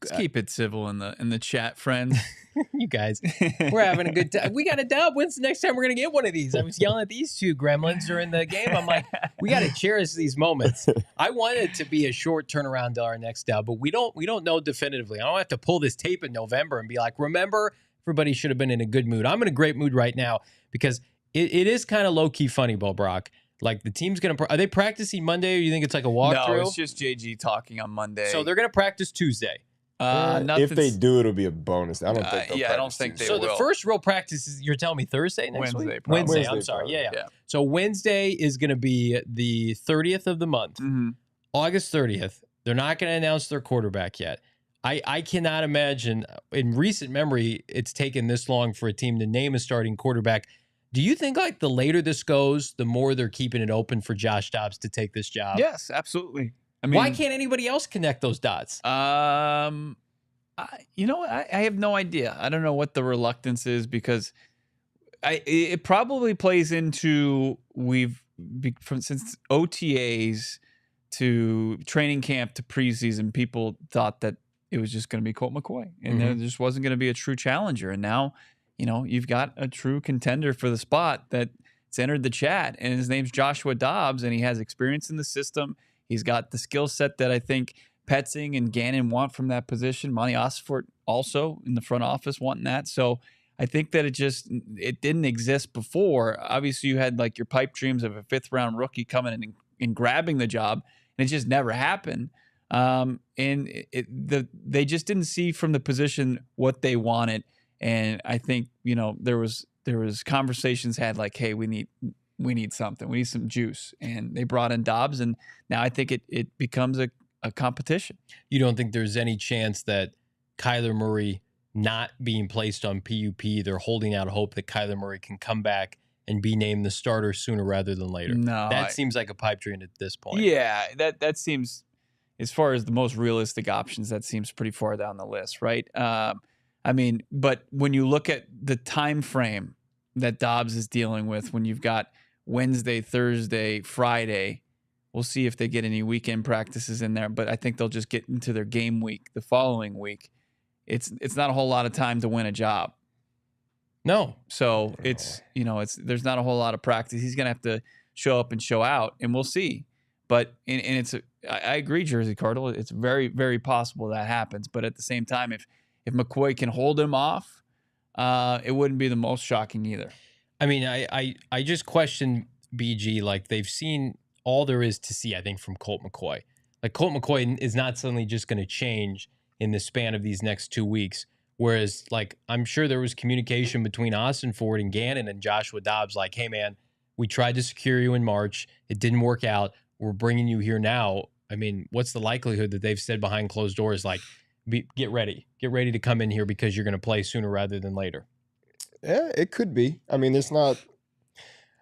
[SPEAKER 2] Let's keep it civil in the chat, friends.
[SPEAKER 1] You guys, we're having a good time. We got a dub. When's the next time we're going to get one of these? I was yelling at these two gremlins during the game. I'm like, we got to cherish these moments. I want it to be a short turnaround to our next dub, but we don't know definitively. I don't have to pull this tape in November and be like, remember, everybody should have been in a good mood. I'm in a great mood right now because it is kind of low-key funny, Brack. Like, the team's going to – are they practicing Monday, or you think it's like a walkthrough?
[SPEAKER 2] No, it's just JG talking on Monday.
[SPEAKER 1] So they're going to practice Tuesday.
[SPEAKER 3] If they do, it'll be a bonus. I don't think they'll
[SPEAKER 2] I don't think they
[SPEAKER 3] Tuesday.
[SPEAKER 2] will.
[SPEAKER 1] So the first real practice is, you're telling me Thursday next week?
[SPEAKER 2] Probably.
[SPEAKER 1] Wednesday, I'm sorry. Yeah. So Wednesday is going to be the 30th of the month.
[SPEAKER 2] Mm-hmm.
[SPEAKER 1] August 30th. They're not going to announce their quarterback yet. I cannot imagine, in recent memory, it's taken this long for a team to name a starting quarterback. Do you think, like, the later this goes, the more they're keeping it open for Josh Dobbs to take this job?
[SPEAKER 2] Yes, absolutely. I mean,
[SPEAKER 1] why can't anybody else connect those dots?
[SPEAKER 2] I have no idea. I don't know what the reluctance is, because it probably plays into since OTAs to training camp to preseason, people thought that it was just going to be Colt McCoy, and there just wasn't going to be a true challenger. And now, you've got a true contender for the spot that's entered the chat, and his name's Joshua Dobbs, and he has experience in the system. He's got the skill set that I think Petzing and Gannon want from that position. Monti Ossenfort also in the front office wanting that. So I think that it didn't exist before. Obviously, you had like your pipe dreams of a 5th-round rookie coming in and grabbing the job, and it just never happened. They just didn't see from the position what they wanted. And I think, there was conversations had like, hey, we need something. We need some juice. And they brought in Dobbs, and now I think it becomes a competition.
[SPEAKER 1] You don't think there's any chance that Kyler Murray not being placed on PUP, they're holding out hope that Kyler Murray can come back and be named the starter sooner rather than later?
[SPEAKER 2] No.
[SPEAKER 1] That seems like a pipe dream at this point.
[SPEAKER 2] Yeah, that seems, as far as the most realistic options, that seems pretty far down the list, right? But when you look at the time frame that Dobbs is dealing with, when you've got Wednesday, Thursday, Friday, we'll see if they get any weekend practices in there, but I think they'll just get into their game week the following week. It's not a whole lot of time to win a job.
[SPEAKER 1] No.
[SPEAKER 2] So there's not a whole lot of practice. He's going to have to show up and show out, and we'll see. But I agree, Jersey Cardinal. It's very, very possible that happens. But at the same time, if McCoy can hold him off, it wouldn't be the most shocking either.
[SPEAKER 1] I mean, I just question BG. Like, they've seen all there is to see, I think, from Colt McCoy. Like, Colt McCoy is not suddenly just going to change in the span of these next 2 weeks. Whereas, like, I'm sure there was communication between Ossenfort and Gannon and Joshua Dobbs. Like, hey, man, we tried to secure you in March. It didn't work out. We're bringing you here now. I mean, what's the likelihood that they've said behind closed doors, like, get ready to come in here because you're going to play sooner rather than later?
[SPEAKER 3] Yeah, it could be. I mean, it's not.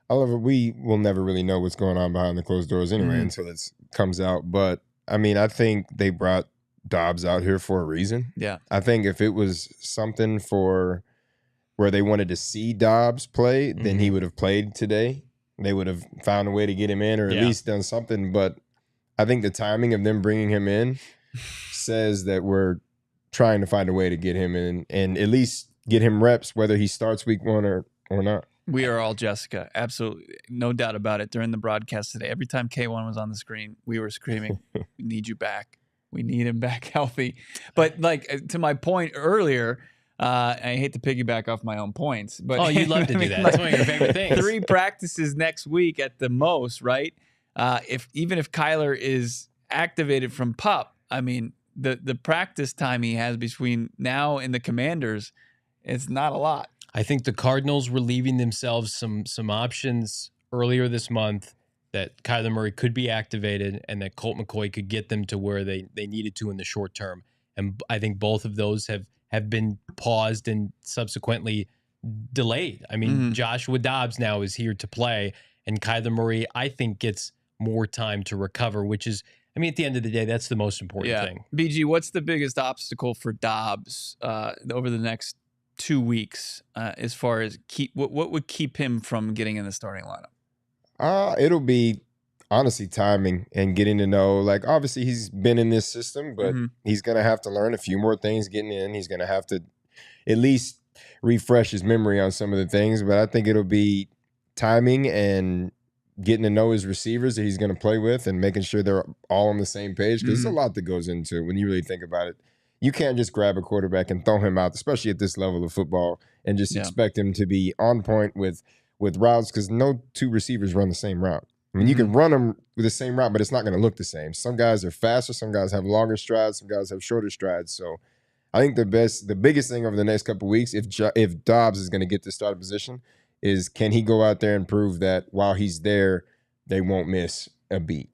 [SPEAKER 3] However, we will never really know what's going on behind the closed doors anyway until it comes out. But I mean, I think they brought Dobbs out here for a reason.
[SPEAKER 2] Yeah.
[SPEAKER 3] I think if it was something for where they wanted to see Dobbs play, then he would have played today. They would have found a way to get him in, or at least done something. But I think the timing of them bringing him in says that we're trying to find a way to get him in and at least get him reps, whether he starts week 1 or not.
[SPEAKER 2] We are all Jessica. Absolutely. No doubt about it. During the broadcast today, every time K1 was on the screen, we were screaming, we need you back. We need him back healthy. But like, to my point earlier, I hate to piggyback off my own points, but
[SPEAKER 1] you'd love to do that. That's one of your favorite things.
[SPEAKER 2] 3 practices next week at the most, right? Even if Kyler is activated from PUP, I mean, the practice time he has between now and the Commanders, it's not a lot.
[SPEAKER 1] I think the Cardinals were leaving themselves some options earlier this month that Kyler Murray could be activated and that Colt McCoy could get them to where they needed to in the short term. And I think both of those have been paused and subsequently delayed. I mean, Joshua Dobbs now is here to play, and Kyler Murray, I think, gets more time to recover, which is, I mean, at the end of the day, that's the most important thing.
[SPEAKER 2] BG, what's the biggest obstacle for Dobbs over the next 2 weeks as far as what would keep him from getting in the starting lineup?
[SPEAKER 3] It'll be honestly timing and getting to know, like, obviously he's been in this system, but he's going to have to learn a few more things getting in. He's going to have to at least refresh his memory on some of the things, but I think it'll be timing and getting to know his receivers that he's going to play with and making sure they're all on the same page, because there's a lot that goes into it when you really think about it. You can't just grab a quarterback and throw him out, especially at this level of football, and just expect him to be on point with routes, because no two receivers run the same route. I mean, you can run them with the same route, but it's not going to look the same. Some guys are faster, some guys have longer strides, some guys have shorter strides. So I think the biggest thing over the next couple of weeks, if Dobbs is going to get the starting position, is can he go out there and prove that while he's there, they won't miss a beat.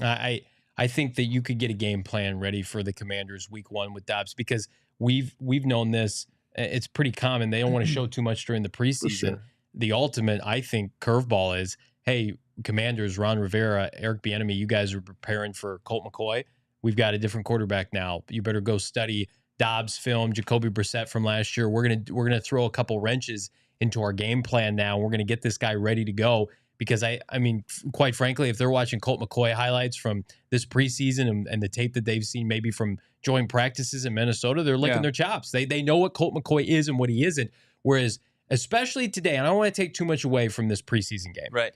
[SPEAKER 1] I think that you could get a game plan ready for the Commanders week 1 with Dobbs, because we've known this. It's pretty common. They don't want to show too much during the preseason. Sure. The ultimate, I think, curveball is, hey, Commanders, Ron Rivera, Eric Bieniemy, you guys are preparing for Colt McCoy. We've got a different quarterback now. You better go study Dobbs film, Jacoby Brissett from last year. We're gonna throw a couple wrenches into our game plan now. We're gonna get this guy ready to go, because I mean, quite frankly, if they're watching Colt McCoy highlights from this preseason and the tape that they've seen maybe from joint practices in Minnesota, they're licking their chops. They know what Colt McCoy is and what he isn't. Whereas, especially today, and I don't want to take too much away from this preseason game,
[SPEAKER 2] right?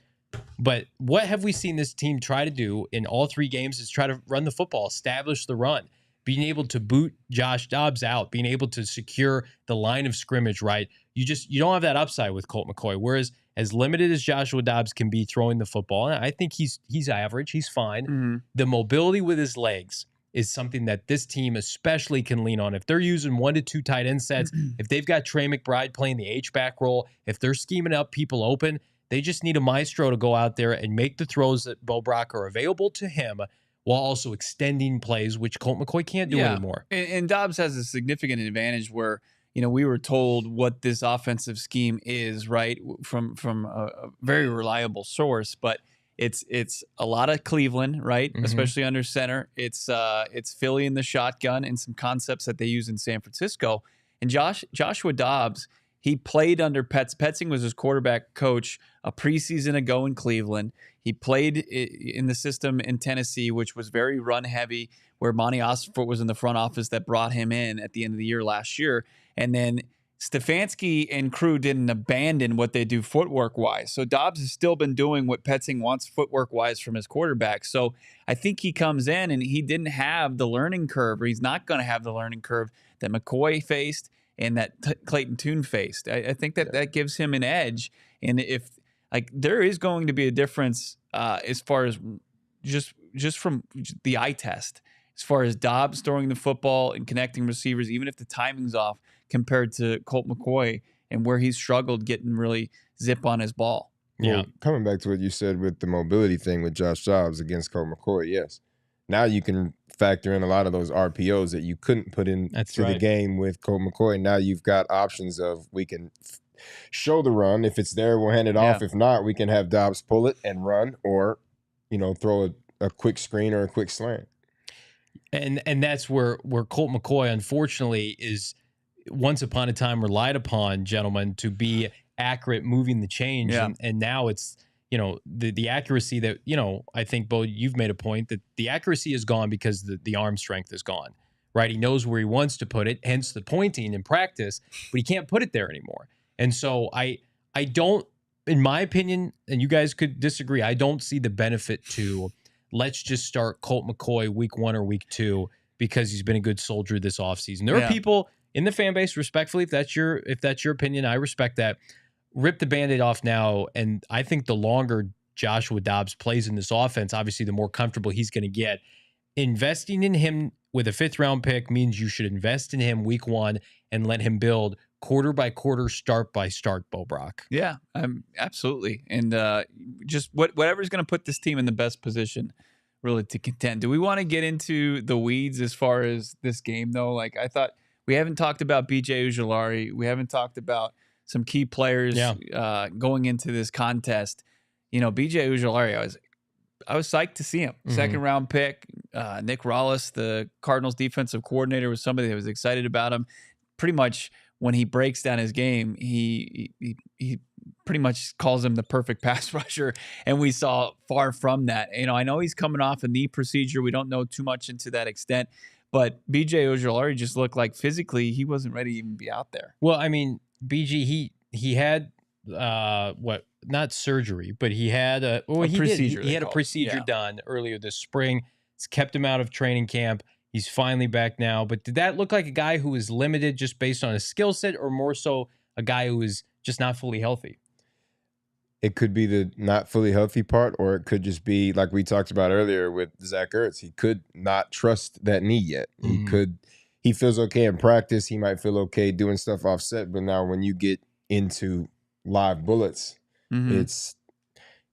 [SPEAKER 1] But what have we seen this team try to do in all 3 games is try to run the football, establish the run, being able to boot Josh Dobbs out, being able to secure the line of scrimmage, right? You don't have that upside with Colt McCoy. Whereas as limited as Joshua Dobbs can be throwing the football, and I think he's average, he's fine. The mobility with his legs is something that this team especially can lean on. If they're using 1 to 2 tight end sets, if they've got Trey McBride playing the H-back role, if they're scheming up people open, they just need a maestro to go out there and make the throws that Bo Brack are available to him, while also extending plays, which Colt McCoy can't do anymore.
[SPEAKER 2] And Dobbs has a significant advantage where, we were told what this offensive scheme is, right, from a very reliable source, but it's a lot of Cleveland, right, especially under center. It's Philly in the shotgun and some concepts that they use in San Francisco. And Joshua Dobbs, he played under Petzing was his quarterback coach a preseason ago in Cleveland. He played in the system in Tennessee, which was very run heavy, where Monti Ossenfort was in the front office that brought him in at the end of the year last year. And then Stefanski and crew didn't abandon what they do footwork wise. So Dobbs has still been doing what Petzing wants footwork wise from his quarterback. So I think he comes in and he didn't have the learning curve, or he's not going to have the learning curve that McCoy faced and that Clayton Tune faced. I think that gives him an edge. And if there is going to be a difference as far as just from the eye test, as far as Dobbs throwing the football and connecting receivers, even if the timing's off, compared to Colt McCoy and where he's struggled getting really zip on his ball.
[SPEAKER 3] Well, coming back to what you said with the mobility thing with Josh Dobbs against Colt McCoy, yes. Now you can factor in a lot of those RPOs that you couldn't put in the game with Colt McCoy. Now you've got options of, we can show the run. If it's there, we'll hand it off. If not, we can have Dobbs pull it and run, or throw a quick screen or a quick slant.
[SPEAKER 1] And that's where Colt McCoy, unfortunately, is once upon a time relied upon, gentlemen, to be accurate moving the change. And now it's the accuracy that, I think, Bo, you've made a point that the accuracy is gone because the arm strength is gone, right? He knows where he wants to put it, hence the pointing in practice, but he can't put it there anymore. And so I don't, in my opinion, and you guys could disagree, I don't see the benefit to let's just start Colt McCoy week 1 or week 2 because he's been a good soldier this offseason. There are people in the fan base, respectfully, if that's your opinion, I respect that. Rip the Band-Aid off now, and I think the longer Joshua Dobbs plays in this offense, obviously the more comfortable he's going to get. Investing in him with a 5th-round pick means you should invest in him week 1 and let him build quarter by quarter, start by start, Bo Brack.
[SPEAKER 2] Yeah, absolutely. And just whatever's going to put this team in the best position really to contend. Do we want to get into the weeds as far as this game, though? Like, I thought we haven't talked about B.J. Ojulari. We haven't talked about some key players going into this contest. B.J. Ojulari, I was psyched to see him. 2nd round pick. Nick Rollis, the Cardinals defensive coordinator, was somebody that was excited about him. Pretty much when he breaks down his game, he pretty much calls him the perfect pass rusher, and we saw far from that. I know he's coming off a knee procedure. We don't know too much into that extent, but BJ Ojulari just looked like physically he wasn't ready to even be out there.
[SPEAKER 1] Well, I mean, BG, he had not surgery, but he had a procedure. He had a procedure done earlier this spring. It's kept him out of training camp. He's finally back now. But did that look like a guy who was limited just based on his skill set, or more so a guy who was just not fully healthy?
[SPEAKER 3] It could be the not fully healthy part, or it could just be like we talked about earlier with Zach Ertz. He could not trust that knee yet. He feels okay in practice. He might feel okay doing stuff offset, but now when you get into live bullets, it's,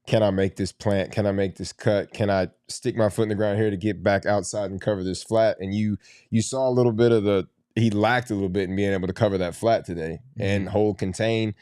[SPEAKER 3] can I make this plant? Can I make this cut? Can I stick my foot in the ground here to get back outside and cover this flat? And you saw a little bit of he lacked a little bit in being able to cover that flat today and hold contain.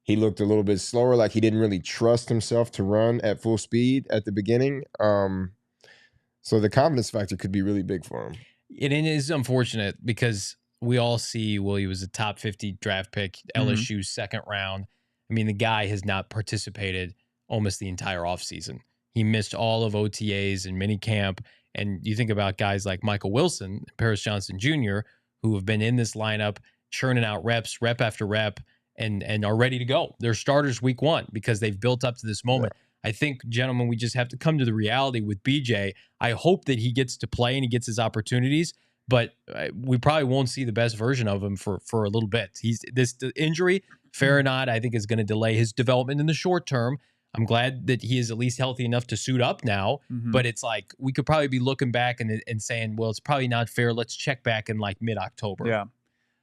[SPEAKER 3] He looked a little bit slower, like he didn't really trust himself to run at full speed at the beginning. So the confidence factor could be really big for him.
[SPEAKER 1] It is unfortunate because we all see, well, he was a top 50 draft pick, LSU second round. I mean, the guy has not participated almost the entire offseason. He missed all of OTAs and minicamp. And you think about guys like Michael Wilson, Paris Johnson Jr., who have been in this lineup, churning out reps, rep after rep, and are ready to go. They're starters week one because they've built up to this moment. Yeah. I think, gentlemen, we just have to come to the reality with BJ. I hope that he gets to play and he gets his opportunities, but we probably won't see the best version of him for a little bit. The injury, fair or not, I think is going to delay his development in the short term. I'm glad that he is at least healthy enough to suit up now, but it's like we could probably be looking back and saying, well, it's probably not fair. Let's check back in like mid-October.
[SPEAKER 2] Yeah.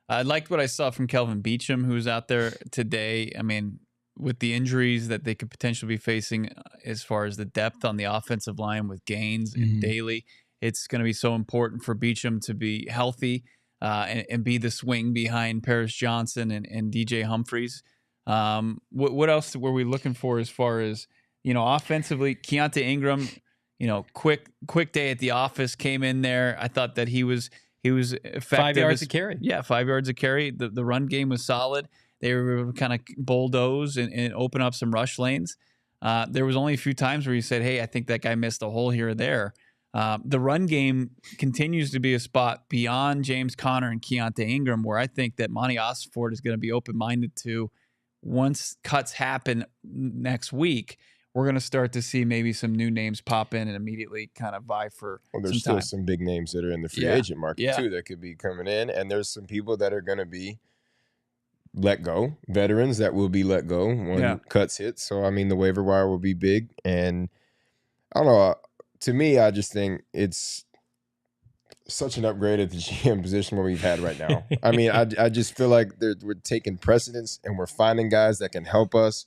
[SPEAKER 2] I liked what I saw from Kelvin Beachum, who's out there today. I mean, with the injuries that they could potentially be facing as far as the depth on the offensive line with Gaines and Daly, it's going to be so important for Beachum to be healthy and be the swing behind Paris Johnson and DJ Humphries. What else were we looking for as far as, offensively? Keontae Ingram, quick day at the office, came in there. I thought that he was effective.
[SPEAKER 1] 5 yards a carry.
[SPEAKER 2] Yeah, 5 yards a carry. The run game was solid. They were able to kind of bulldoze and open up some rush lanes. There was only a few times where you said, hey, I think that guy missed a hole here or there. The run game continues to be a spot beyond James Conner and Keontae Ingram, where I think that Monti Ossenfort is going to be open-minded to. Once cuts happen next week, we're going to start to see maybe some new names pop in and immediately kind of vie for
[SPEAKER 3] there's still some big names that are in the free agent market too that could be coming in, and there's some people that are going to be let go, veterans that will be let go when cuts hit. So, I mean, the waiver wire will be big, and I don't know, to me, I just think it's such an upgrade at the GM position where we've had right now. I mean, I just feel like we're taking precedence and we're finding guys that can help us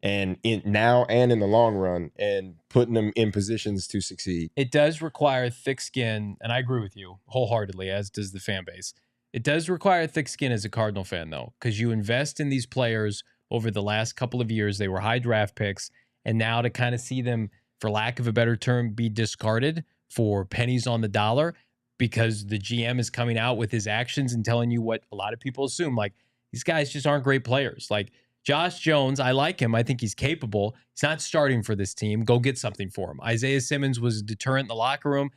[SPEAKER 3] and now and in the long run and putting them in positions to succeed.
[SPEAKER 1] It does require thick skin, and I agree with you wholeheartedly, as does the fan base. It does require thick skin as a Cardinal fan, though, because you invest in these players over the last couple of years. They were high draft picks, and now to kind of see them, for lack of a better term, be discarded for pennies on the dollar because the GM is coming out with his actions and telling you what a lot of people assume, like, these guys just aren't great players. Like, Josh Jones, I like him. I think he's capable. He's not starting for this team. Go get something for him. Isaiah Simmons was a deterrent in the locker room.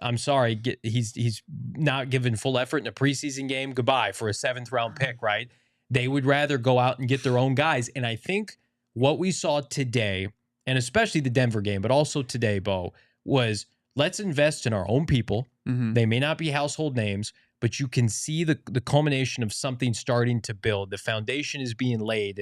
[SPEAKER 1] I'm sorry. He's not given full effort in a preseason game. Goodbye for a 7th-round pick, right? They would rather go out and get their own guys. And I think what we saw today, and especially the Denver game, but also today, Bo, was let's invest in our own people. They may not be household names, but you can see the culmination of something starting to build. The foundation is being laid,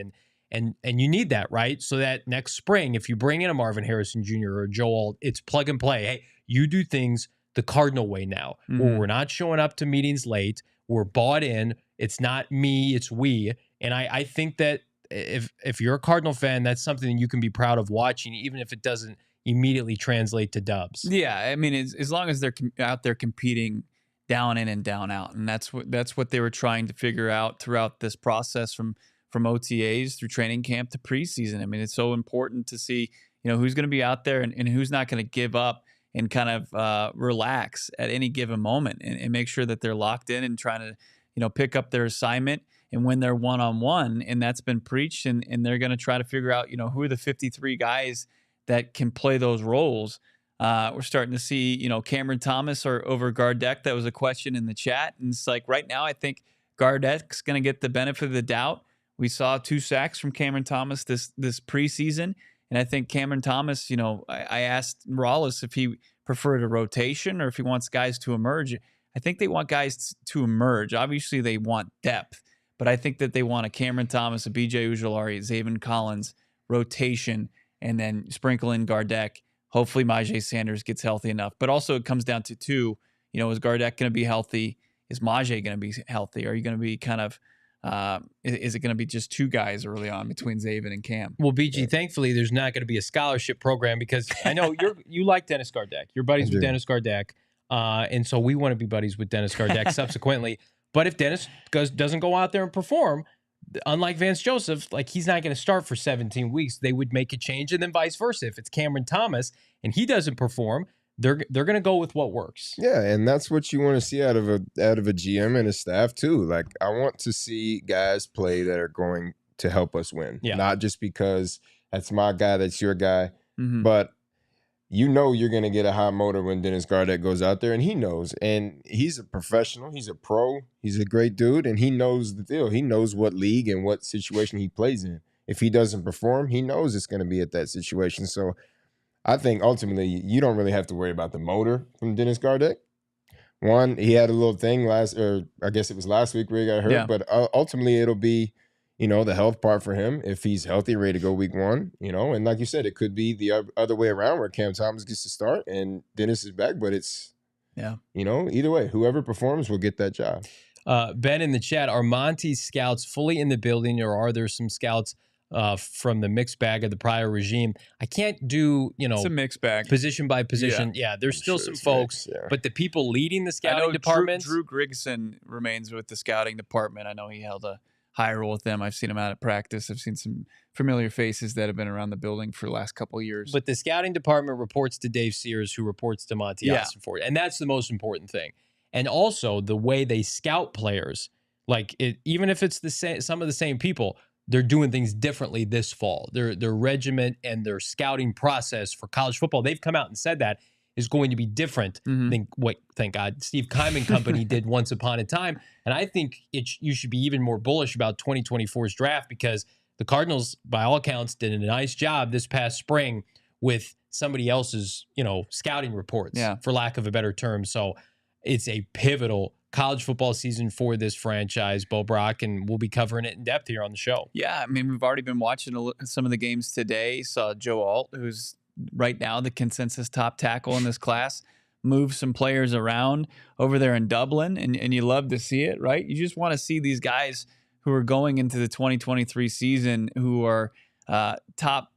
[SPEAKER 1] and you need that, right? So that next spring, if you bring in a Marvin Harrison Jr. or Joel, it's plug and play. Hey, you do things the Cardinal way now, where we're not showing up to meetings late. We're bought in. It's not me, it's we. And I think that if you're a Cardinal fan, that's something that you can be proud of watching, even if it doesn't immediately translate to dubs.
[SPEAKER 2] Yeah, I mean, as long as they're out there competing down in and down out, and that's what they were trying to figure out throughout this process from OTAs through training camp to preseason. I mean, it's so important to see who's going to be out there and who's not going to give up and kind of relax at any given moment and make sure that they're locked in and trying to pick up their assignment and when they're one-on-one, and that's been preached, and they're going to try to figure out, who are the 53 guys that can play those roles. We're starting to see, Cameron Thomas or over Gardeck. That was a question in the chat. And it's like right now, I think Gardeck's going to get the benefit of the doubt. We saw 2 sacks from Cameron Thomas this preseason. And I think Cameron Thomas, I asked Morales if he preferred a rotation or if he wants guys to emerge. I think they want guys to emerge. Obviously, they want depth. But I think that they want a Cameron Thomas, a B.J. Ujulari, Zaven Collins rotation, and then sprinkle in Gardeck. Hopefully, Myjai Sanders gets healthy enough. But also, it comes down to 2. Is Gardeck going to be healthy? Is Myjai going to be healthy? Are you going to be kind of is it going to be just 2 guys early on between Zaven and Cam?
[SPEAKER 1] Well, BG, thankfully, there's not going to be a scholarship program because I know you like Dennis Gardeck. You're buddies with Dennis Gardeck. And so we want to be buddies with Dennis Gardeck subsequently. But if Dennis doesn't go out there and perform, unlike Vance Joseph, like he's not going to start for 17 weeks. They would make a change, and then vice versa. If it's Cameron Thomas and he doesn't perform, they're going to go with what works.
[SPEAKER 3] Yeah, and that's what you want to see out of a GM and a staff too. Like I want to see guys play that are going to help us win, not just because that's my guy, that's your guy, but you're going to get a hot motor when Dennis Gardeck goes out there, and he knows. And he's a professional. He's a pro. He's a great dude, and he knows the deal. He knows what league and what situation he plays in. If he doesn't perform, he knows it's going to be at that situation. So I think ultimately you don't really have to worry about the motor from Dennis Gardeck. One, he had a little thing I guess it was last week where he got hurt, but ultimately it'll be the health part for him. If he's healthy, ready to go week 1, and like you said, it could be the other way around where Cam Thomas gets to start and Dennis is back, but it's, either way, whoever performs will get that job.
[SPEAKER 1] Ben in the chat, are Monty's scouts fully in the building, or are there some scouts from the mixed bag of the prior regime? I can't do,
[SPEAKER 2] it's a mixed bag,
[SPEAKER 1] position by position. Yeah, there's still some folks, but the people leading the scouting department.
[SPEAKER 2] Drew Grigson remains with the scouting department. I know he held a high role with them. I've seen him out at practice. I've seen some familiar faces that have been around the building for the last couple of years.
[SPEAKER 1] But the scouting department reports to Dave Sears, who reports to Monti Ossenfort. And that's the most important thing. And also the way they scout players, even if it's some of the same people, they're doing things differently this fall. Their regiment and their scouting process for college football, they've come out and said that is going to be different than what, thank God, Steve Keim and company did once upon a time. And I think you should be even more bullish about 2024's draft because the Cardinals, by all accounts, did a nice job this past spring with somebody else's, scouting reports, for lack of a better term. So it's a pivotal college football season for this franchise, Bo Brack, and we'll be covering it in depth here on the show.
[SPEAKER 2] Yeah, I mean, we've already been watching some of the games today. Saw Joe Alt, who's right now the consensus top tackle in this class, move some players around over there in Dublin, and you love to see it, right? You just want to see these guys who are going into the 2023 season who are top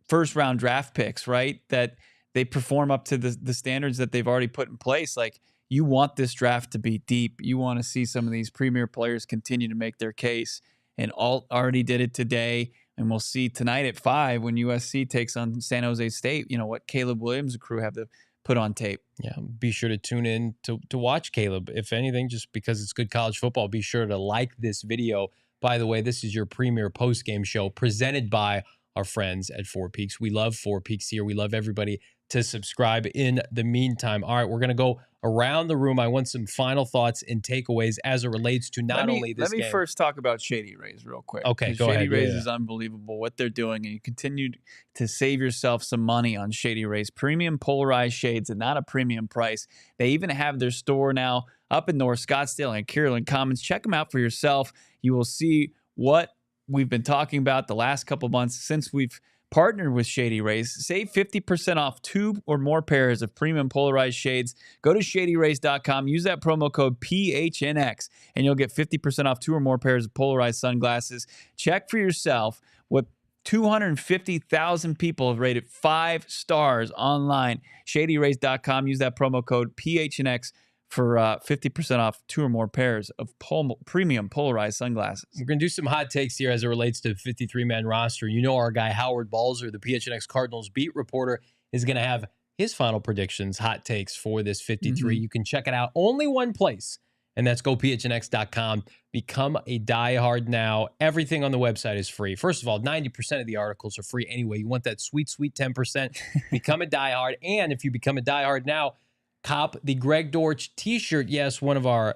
[SPEAKER 2] first-round draft picks, right? That they perform up to the standards that they've already put in place. Like, you want this draft to be deep. You want to see some of these premier players continue to make their case, and Alt already did it today. And we'll see tonight at 5 when USC takes on San Jose State, what Caleb Williams' crew have to put on tape.
[SPEAKER 1] Yeah, be sure to tune in to watch Caleb. If anything, just because it's good college football, be sure to like this video. By the way, this is your premier post-game show presented by our friends at Four Peaks. We love Four Peaks here. We love everybody to subscribe in the meantime. All right, we're going to go around the room. I want some final thoughts and takeaways as it relates to only this game.
[SPEAKER 2] Let me first talk about Shady Rays real quick.
[SPEAKER 1] Okay, go ahead.
[SPEAKER 2] Shady Rays is unbelievable what they're doing, and you continue to save yourself some money on Shady Rays. Premium polarized shades and not a premium price. They even have their store now up in North Scottsdale and Kierland Commons. Check them out for yourself. You will see what we've been talking about the last couple months since we've partnered with Shady Rays. Save 50% off 2 or more pairs of premium polarized shades. Go to shadyrays.com. Use that promo code PHNX, and you'll get 50% off 2 or more pairs of polarized sunglasses. Check for yourself what 250,000 people have rated 5 stars online. Shadyrays.com. Use that promo code PHNX for 50% off 2 or more pairs of premium polarized sunglasses.
[SPEAKER 1] We're going to do some hot takes here as it relates to the 53-man roster. Our guy Howard Balzer, the PHNX Cardinals beat reporter, is going to have his final predictions, hot takes for this 53. You can check it out only one place, and that's gophnx.com. Become a diehard now. Everything on the website is free. First of all, 90% of the articles are free anyway. You want that sweet, sweet 10%. Become a diehard. And if you become a diehard now, cop the Greg Dortch t-shirt. Yes, one of our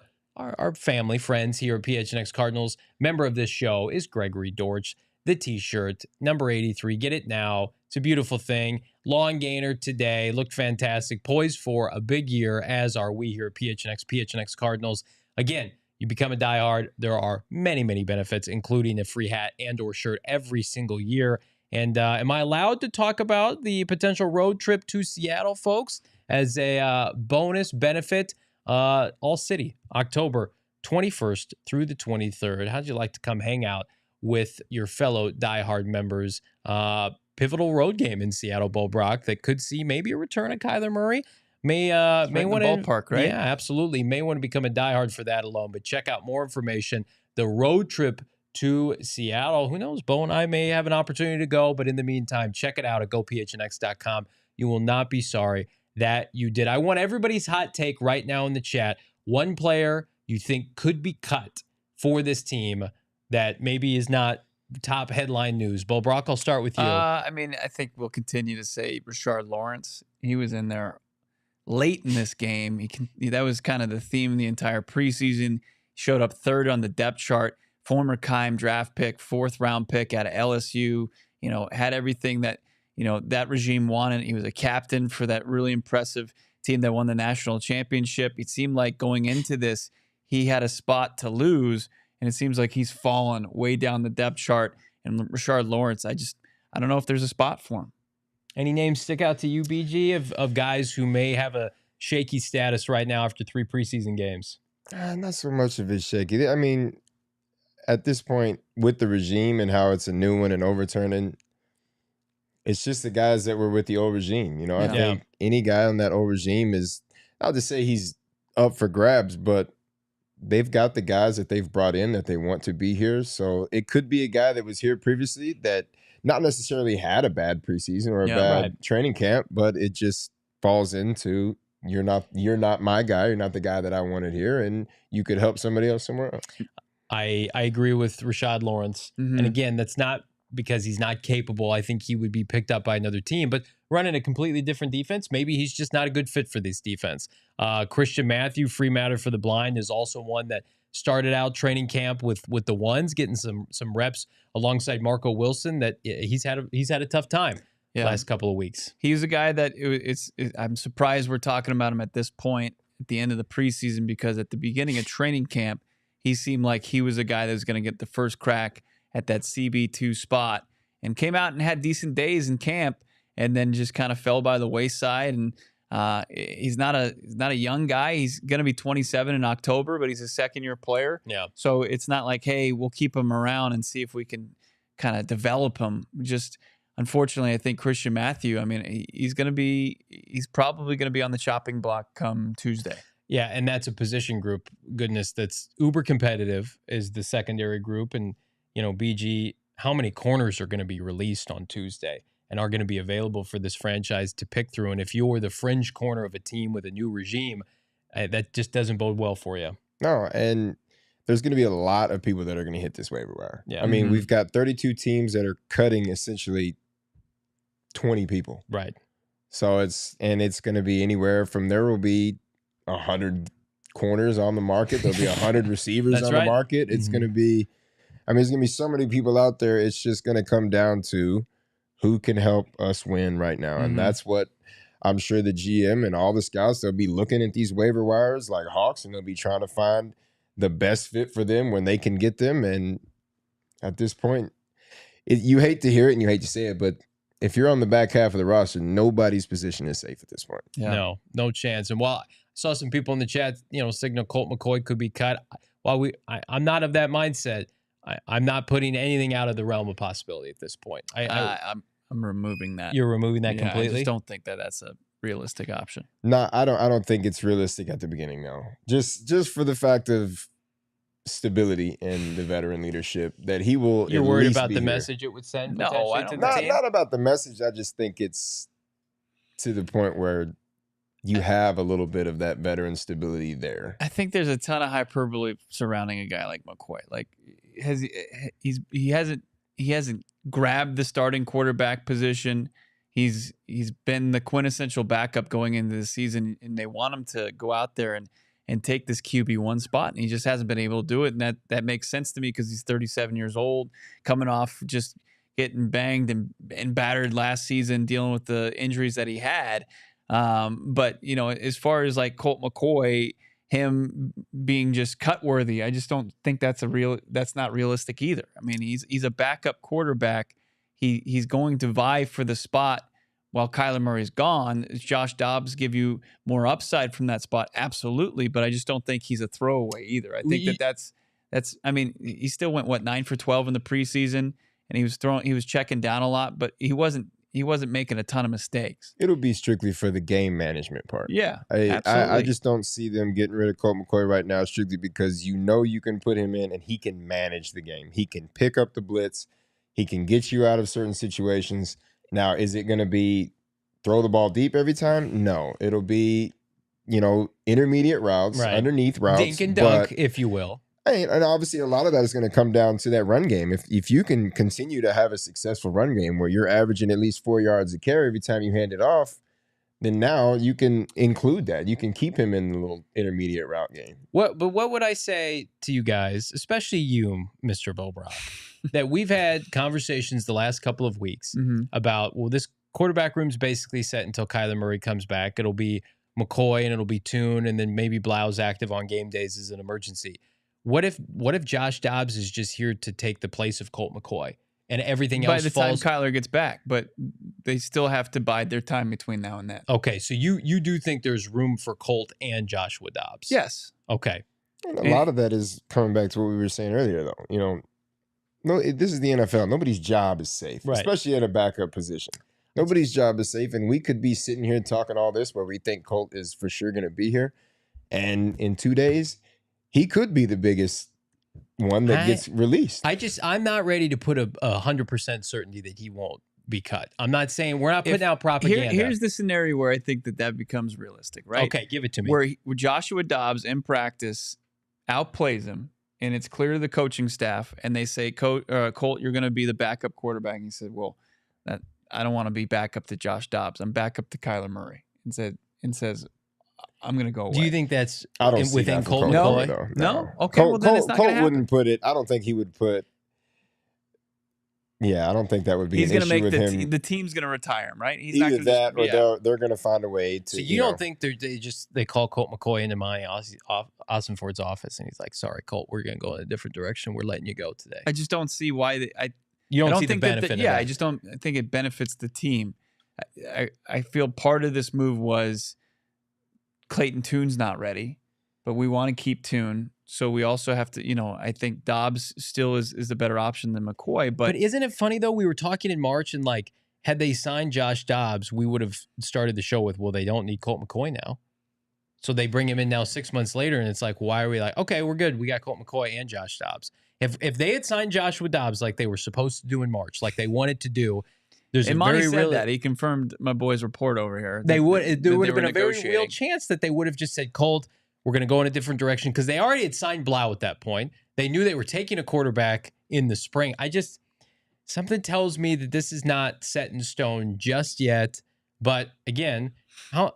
[SPEAKER 1] family friends here at PHNX Cardinals, member of this show, is Gregory Dortch. The t-shirt, number 83. Get it now. It's a beautiful thing. Long gainer today. Looked fantastic. Poised for a big year, as are we here at PHNX Cardinals. Again, you become a diehard. There are many, many benefits, including a free hat and or shirt every single year. And am I allowed to talk about the potential road trip to Seattle, folks, as a bonus benefit? All City, October 21st through the 23rd. How'd you like to come hang out with your fellow diehard members? Pivotal road game in Seattle, Brack, that could see maybe a return of Kyler Murray. May want to
[SPEAKER 2] ballpark, right?
[SPEAKER 1] Yeah, absolutely. May want to become a diehard for that alone. But check out more information. The road trip to Seattle. Who knows? Bo and I may have an opportunity to go. But in the meantime, check it out at gophnx.com. You will not be sorry that you did. I want everybody's hot take right now in the chat. One player you think could be cut for this team that maybe is not top headline news. Brack, I'll start with you.
[SPEAKER 2] I think we'll continue to say Rashard Lawrence. He was in there late in this game. That was kind of the theme of the entire preseason. He showed up third on the depth chart. Former Keim draft pick, 4th round pick out of LSU. Had everything that that regime wanted. He was a captain for that really impressive team that won the national championship. It seemed like going into this, he had a spot to lose, and it seems like he's fallen way down the depth chart. And Rashard Lawrence, I don't know if there's a spot for him.
[SPEAKER 1] Any names stick out to you, BG, of guys who may have a shaky status right now after 3 preseason games?
[SPEAKER 3] Not so much of it shaky. I mean, at this point, with the regime and how it's a new one and overturning, it's just the guys that were with the old regime. I think any guy on that old regime is, I'll just say he's up for grabs, but they've got the guys that they've brought in that they want to be here. So it could be a guy that was here previously that not necessarily had a bad preseason or a bad training camp, but it just falls into you're not my guy. You're not the guy that I wanted here, and you could help somebody else somewhere else.
[SPEAKER 1] I agree with Rashard Lawrence. Mm-hmm. And again, that's not because he's not capable. I think he would be picked up by another team, but running a completely different defense, maybe he's just not a good fit for this defense. Christian Matthew, free matter for the blind, is also one that started out training camp with the ones, getting some reps alongside Marco Wilson. That he's had a tough time last couple of weeks.
[SPEAKER 2] He's a guy that I'm surprised we're talking about him at this point at the end of the preseason, because at the beginning of training camp, he seemed like he was a guy that was going to get the first crack at that CB2 spot, and came out and had decent days in camp, and then just kind of fell by the wayside. And he's not a young guy. He's going to be 27 in October, but he's a second-year player.
[SPEAKER 1] Yeah. So
[SPEAKER 2] it's not like, hey, we'll keep him around and see if we can kind of develop him. Just unfortunately, I think Christian Matthew, he's probably going to be on the chopping block come Tuesday.
[SPEAKER 1] Yeah, and that's a position group, goodness, that's uber competitive, is the secondary group. And, BG, how many corners are going to be released on Tuesday and are going to be available for this franchise to pick through? And if you're the fringe corner of a team with a new regime, that just doesn't bode well for you.
[SPEAKER 3] No, and there's going to be a lot of people that are going to hit this waiver wire.
[SPEAKER 1] Yeah.
[SPEAKER 3] We've got 32 teams that are cutting essentially 20 people.
[SPEAKER 1] Right.
[SPEAKER 3] So it's going to be anywhere from, there will be 100 corners on the market. There'll be 100 receivers on the market. It's going to be, there's going to be so many people out there. It's just going to come down to who can help us win right now. And that's what I'm sure the GM and all the scouts, they'll be looking at these waiver wires like hawks, and they'll be trying to find the best fit for them when they can get them. And at this point, you hate to hear it and you hate to say it, but if you're on the back half of the roster, nobody's position is safe at this point.
[SPEAKER 1] Yeah. No chance. And while I saw some people in the chat, signal Colt McCoy could be cut, while I'm not of that mindset, I'm not putting anything out of the realm of possibility at this point.
[SPEAKER 2] I'm removing that.
[SPEAKER 1] You're removing that completely?
[SPEAKER 2] I just don't think that that's a realistic option.
[SPEAKER 3] No, I don't think it's realistic at the beginning, no. Just for the fact of stability and the veteran leadership that he will.
[SPEAKER 1] You're worried about the message it would send?
[SPEAKER 2] No, I don't.
[SPEAKER 3] Not about the message. I just think it's to the point where you have a little bit of that veteran stability there.
[SPEAKER 2] I think there's a ton of hyperbole surrounding a guy like McCoy. Like, he hasn't grabbed the starting quarterback position. He's been the quintessential backup going into the season, and they want him to go out there and take this QB1 spot, and he just hasn't been able to do it. And that makes sense to me because he's 37 years old, coming off just getting banged and battered last season, dealing with the injuries that he had. But, you know, as far as like Colt McCoy, him being just cut worthy, I just don't think that's not realistic either. I mean, he's a backup quarterback. He's going to vie for the spot while Kyler Murray's gone. Does Josh Dobbs give you more upside from that spot? Absolutely, but I just don't think he's a throwaway either. I think that's I mean, he still went 9 for 12 in the preseason, and he was checking down a lot, but he wasn't making a ton of mistakes.
[SPEAKER 3] It'll be strictly for the game management part.
[SPEAKER 2] Yeah,
[SPEAKER 3] I just don't see them getting rid of Colt McCoy right now strictly because you can put him in and he can manage the game. He can pick up the blitz. He can get you out of certain situations. Now, is it going to be throw the ball deep every time? No. It'll be, intermediate routes, underneath routes.
[SPEAKER 1] Dink and dunk, if you will.
[SPEAKER 3] And obviously, a lot of that is going to come down to that run game. If you can continue to have a successful run game where you're averaging at least 4 yards a carry every time you hand it off, then now you can include that. You can keep him in the little intermediate route game.
[SPEAKER 1] But what would I say to you guys, especially you, Mr. Bobrock, that we've had conversations the last couple of weeks about, well, this quarterback room's basically set until Kyler Murray comes back. It'll be McCoy and it'll be Tune, and then maybe Blau's active on game days as an emergency. What if Josh Dobbs is just here to take the place of Colt McCoy and everything else falls?
[SPEAKER 2] By the time Kyler gets back, but they still have to bide their time between now and then.
[SPEAKER 1] Okay, so you do think there's room for Colt and Joshua Dobbs?
[SPEAKER 2] Yes.
[SPEAKER 1] Okay.
[SPEAKER 3] And a lot of that is coming back to what we were saying earlier, though. This is the NFL. Nobody's job is safe, especially at a backup position. Nobody's job is safe, and we could be sitting here talking all this where we think Colt is for sure going to be here, and in 2 days, he could be the biggest one that gets released.
[SPEAKER 1] I'm not ready to put a 100% certainty that he won't be cut. I'm not saying we're not putting out propaganda.
[SPEAKER 2] Here's the scenario where I think that becomes realistic, right?
[SPEAKER 1] Okay, give it to me.
[SPEAKER 2] Where Joshua Dobbs in practice outplays him, and it's clear to the coaching staff, and they say, Colt, you're going to be the backup quarterback. And he said, well, I don't want to be backup to Josh Dobbs. I'm backup to Kyler Murray. And says, I'm going to go away.
[SPEAKER 1] Do you think that's
[SPEAKER 3] within
[SPEAKER 1] Colt
[SPEAKER 3] McCoy?
[SPEAKER 2] No? Okay, well then it's not going to happen.
[SPEAKER 3] Colt wouldn't put it. I don't think he would put. Yeah, I don't think that would be an issue with him.
[SPEAKER 2] The team's going to retire him, right? He's
[SPEAKER 3] Either
[SPEAKER 2] not
[SPEAKER 3] that or they're going to find a way to.
[SPEAKER 1] So you don't think they call Colt McCoy into Monti Ossenfort's office and he's like, sorry, Colt, we're going to go in a different direction. We're letting you go today.
[SPEAKER 2] I just don't see why
[SPEAKER 1] you don't see the benefit of it.
[SPEAKER 2] I just don't think it benefits the team. I feel part of this move was Clayton Tune's not ready, but we want to keep Tune. So we also have to, I think Dobbs still is the better option than McCoy. But
[SPEAKER 1] isn't it funny, though? We were talking in March, and had they signed Josh Dobbs, we would have started the show with, well, they don't need Colt McCoy now. So they bring him in now 6 months later, and it's like, why are we like, okay, we're good. We got Colt McCoy and Josh Dobbs. If they had signed Joshua Dobbs like they were supposed to do in March, like they wanted to do, there's
[SPEAKER 2] Monti said that. He confirmed my boy's report over here.
[SPEAKER 1] There would have been a very real chance that they would have just said, Colt, we're going to go in a different direction, because they already had signed Blau at that point. They knew they were taking a quarterback in the spring. Something tells me that this is not set in stone just yet. But again, how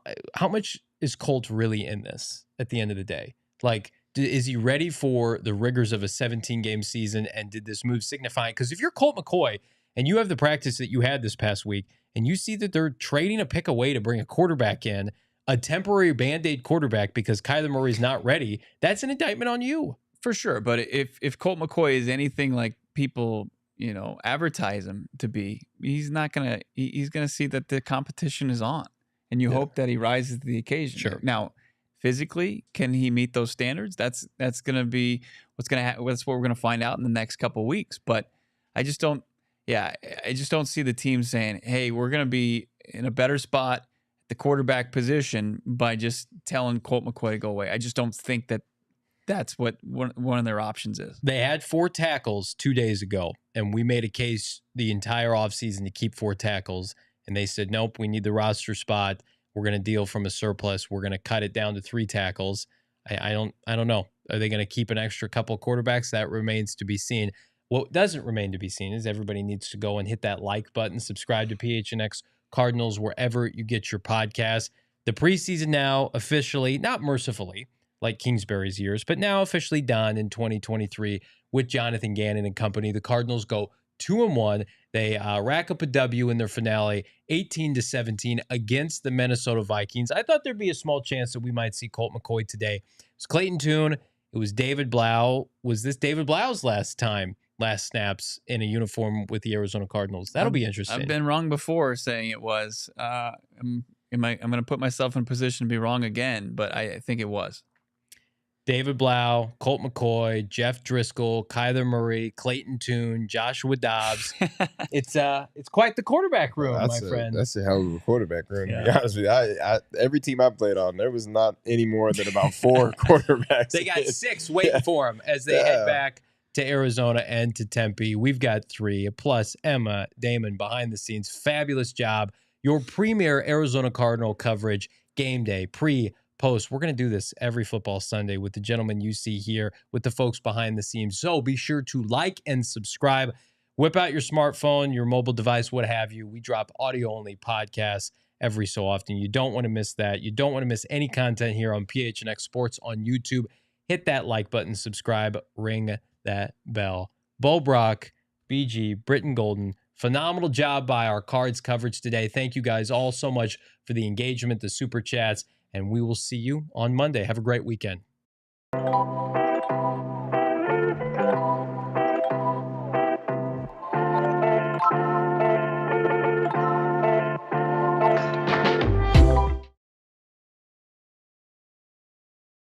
[SPEAKER 1] much is Colt really in this at the end of the day? Like, is he ready for the rigors of a 17-game season? And did this move signify? Because if you're Colt McCoy and you have the practice that you had this past week, and you see that they're trading a pick away to bring a quarterback in, a temporary Band-Aid quarterback because Kyler Murray's not ready, that's an indictment on you.
[SPEAKER 2] For sure. But if Colt McCoy is anything like people, advertise him to be, he's going to see that the competition is on. And you hope that he rises to the occasion.
[SPEAKER 1] Sure.
[SPEAKER 2] Now, physically, can he meet those standards? That's going to be that's what we're going to find out in the next couple of weeks. But I just don't see the team saying, hey, we're going to be in a better spot the quarterback position by just telling Colt McCoy to go away. I just don't think that's what one of their options is.
[SPEAKER 1] They had 4 tackles 2 days ago, and we made a case the entire offseason to keep 4 tackles, and they said, nope, we need the roster spot. We're going to deal from a surplus. We're going to cut it down to 3 tackles. I don't know. Are they going to keep an extra couple of quarterbacks? That remains to be seen. What doesn't remain to be seen is everybody needs to go and hit that like button, subscribe to PHNX Cardinals wherever you get your podcasts. The preseason now officially, not mercifully, like Kingsbury's years, but now officially done in 2023 with Jonathan Gannon and company. The Cardinals go 2-1. They rack up a W in their finale, 18-17 against the Minnesota Vikings. I thought there'd be a small chance that we might see Colt McCoy today. It's Clayton Tune. It was David Blau. Was this David Blau's last snaps in a uniform with the Arizona Cardinals? That'll be interesting.
[SPEAKER 2] I've been wrong before saying it was. I'm going to put myself in a position to be wrong again, but I think it was.
[SPEAKER 1] David Blau, Colt McCoy, Jeff Driscoll, Kyler Murray, Clayton Tune, Joshua Dobbs. It's quite the quarterback room, my friend.
[SPEAKER 3] That's a hell of a quarterback room, to be honest with you. Every team I played on, there was not any more than about 4 quarterbacks.
[SPEAKER 1] They got 6 waiting for them as they head back to Arizona and to Tempe. We've got 3, plus Emma Damon behind the scenes. Fabulous job. Your premier Arizona Cardinal coverage, game day, post. We're going to do this every football Sunday with the gentlemen you see here, with the folks behind the scenes. So be sure to like and subscribe. Whip out your smartphone, your mobile device, what have you. We drop audio-only podcasts every so often. You don't want to miss that. You don't want to miss any content here on PHNX Sports on YouTube. Hit that like button, subscribe, ring that bell. Bo Brock, BG, Brittan Golden, phenomenal job by our Cards coverage today. Thank you guys all so much for the engagement, the super chats, and we will see you on Monday. Have a great weekend.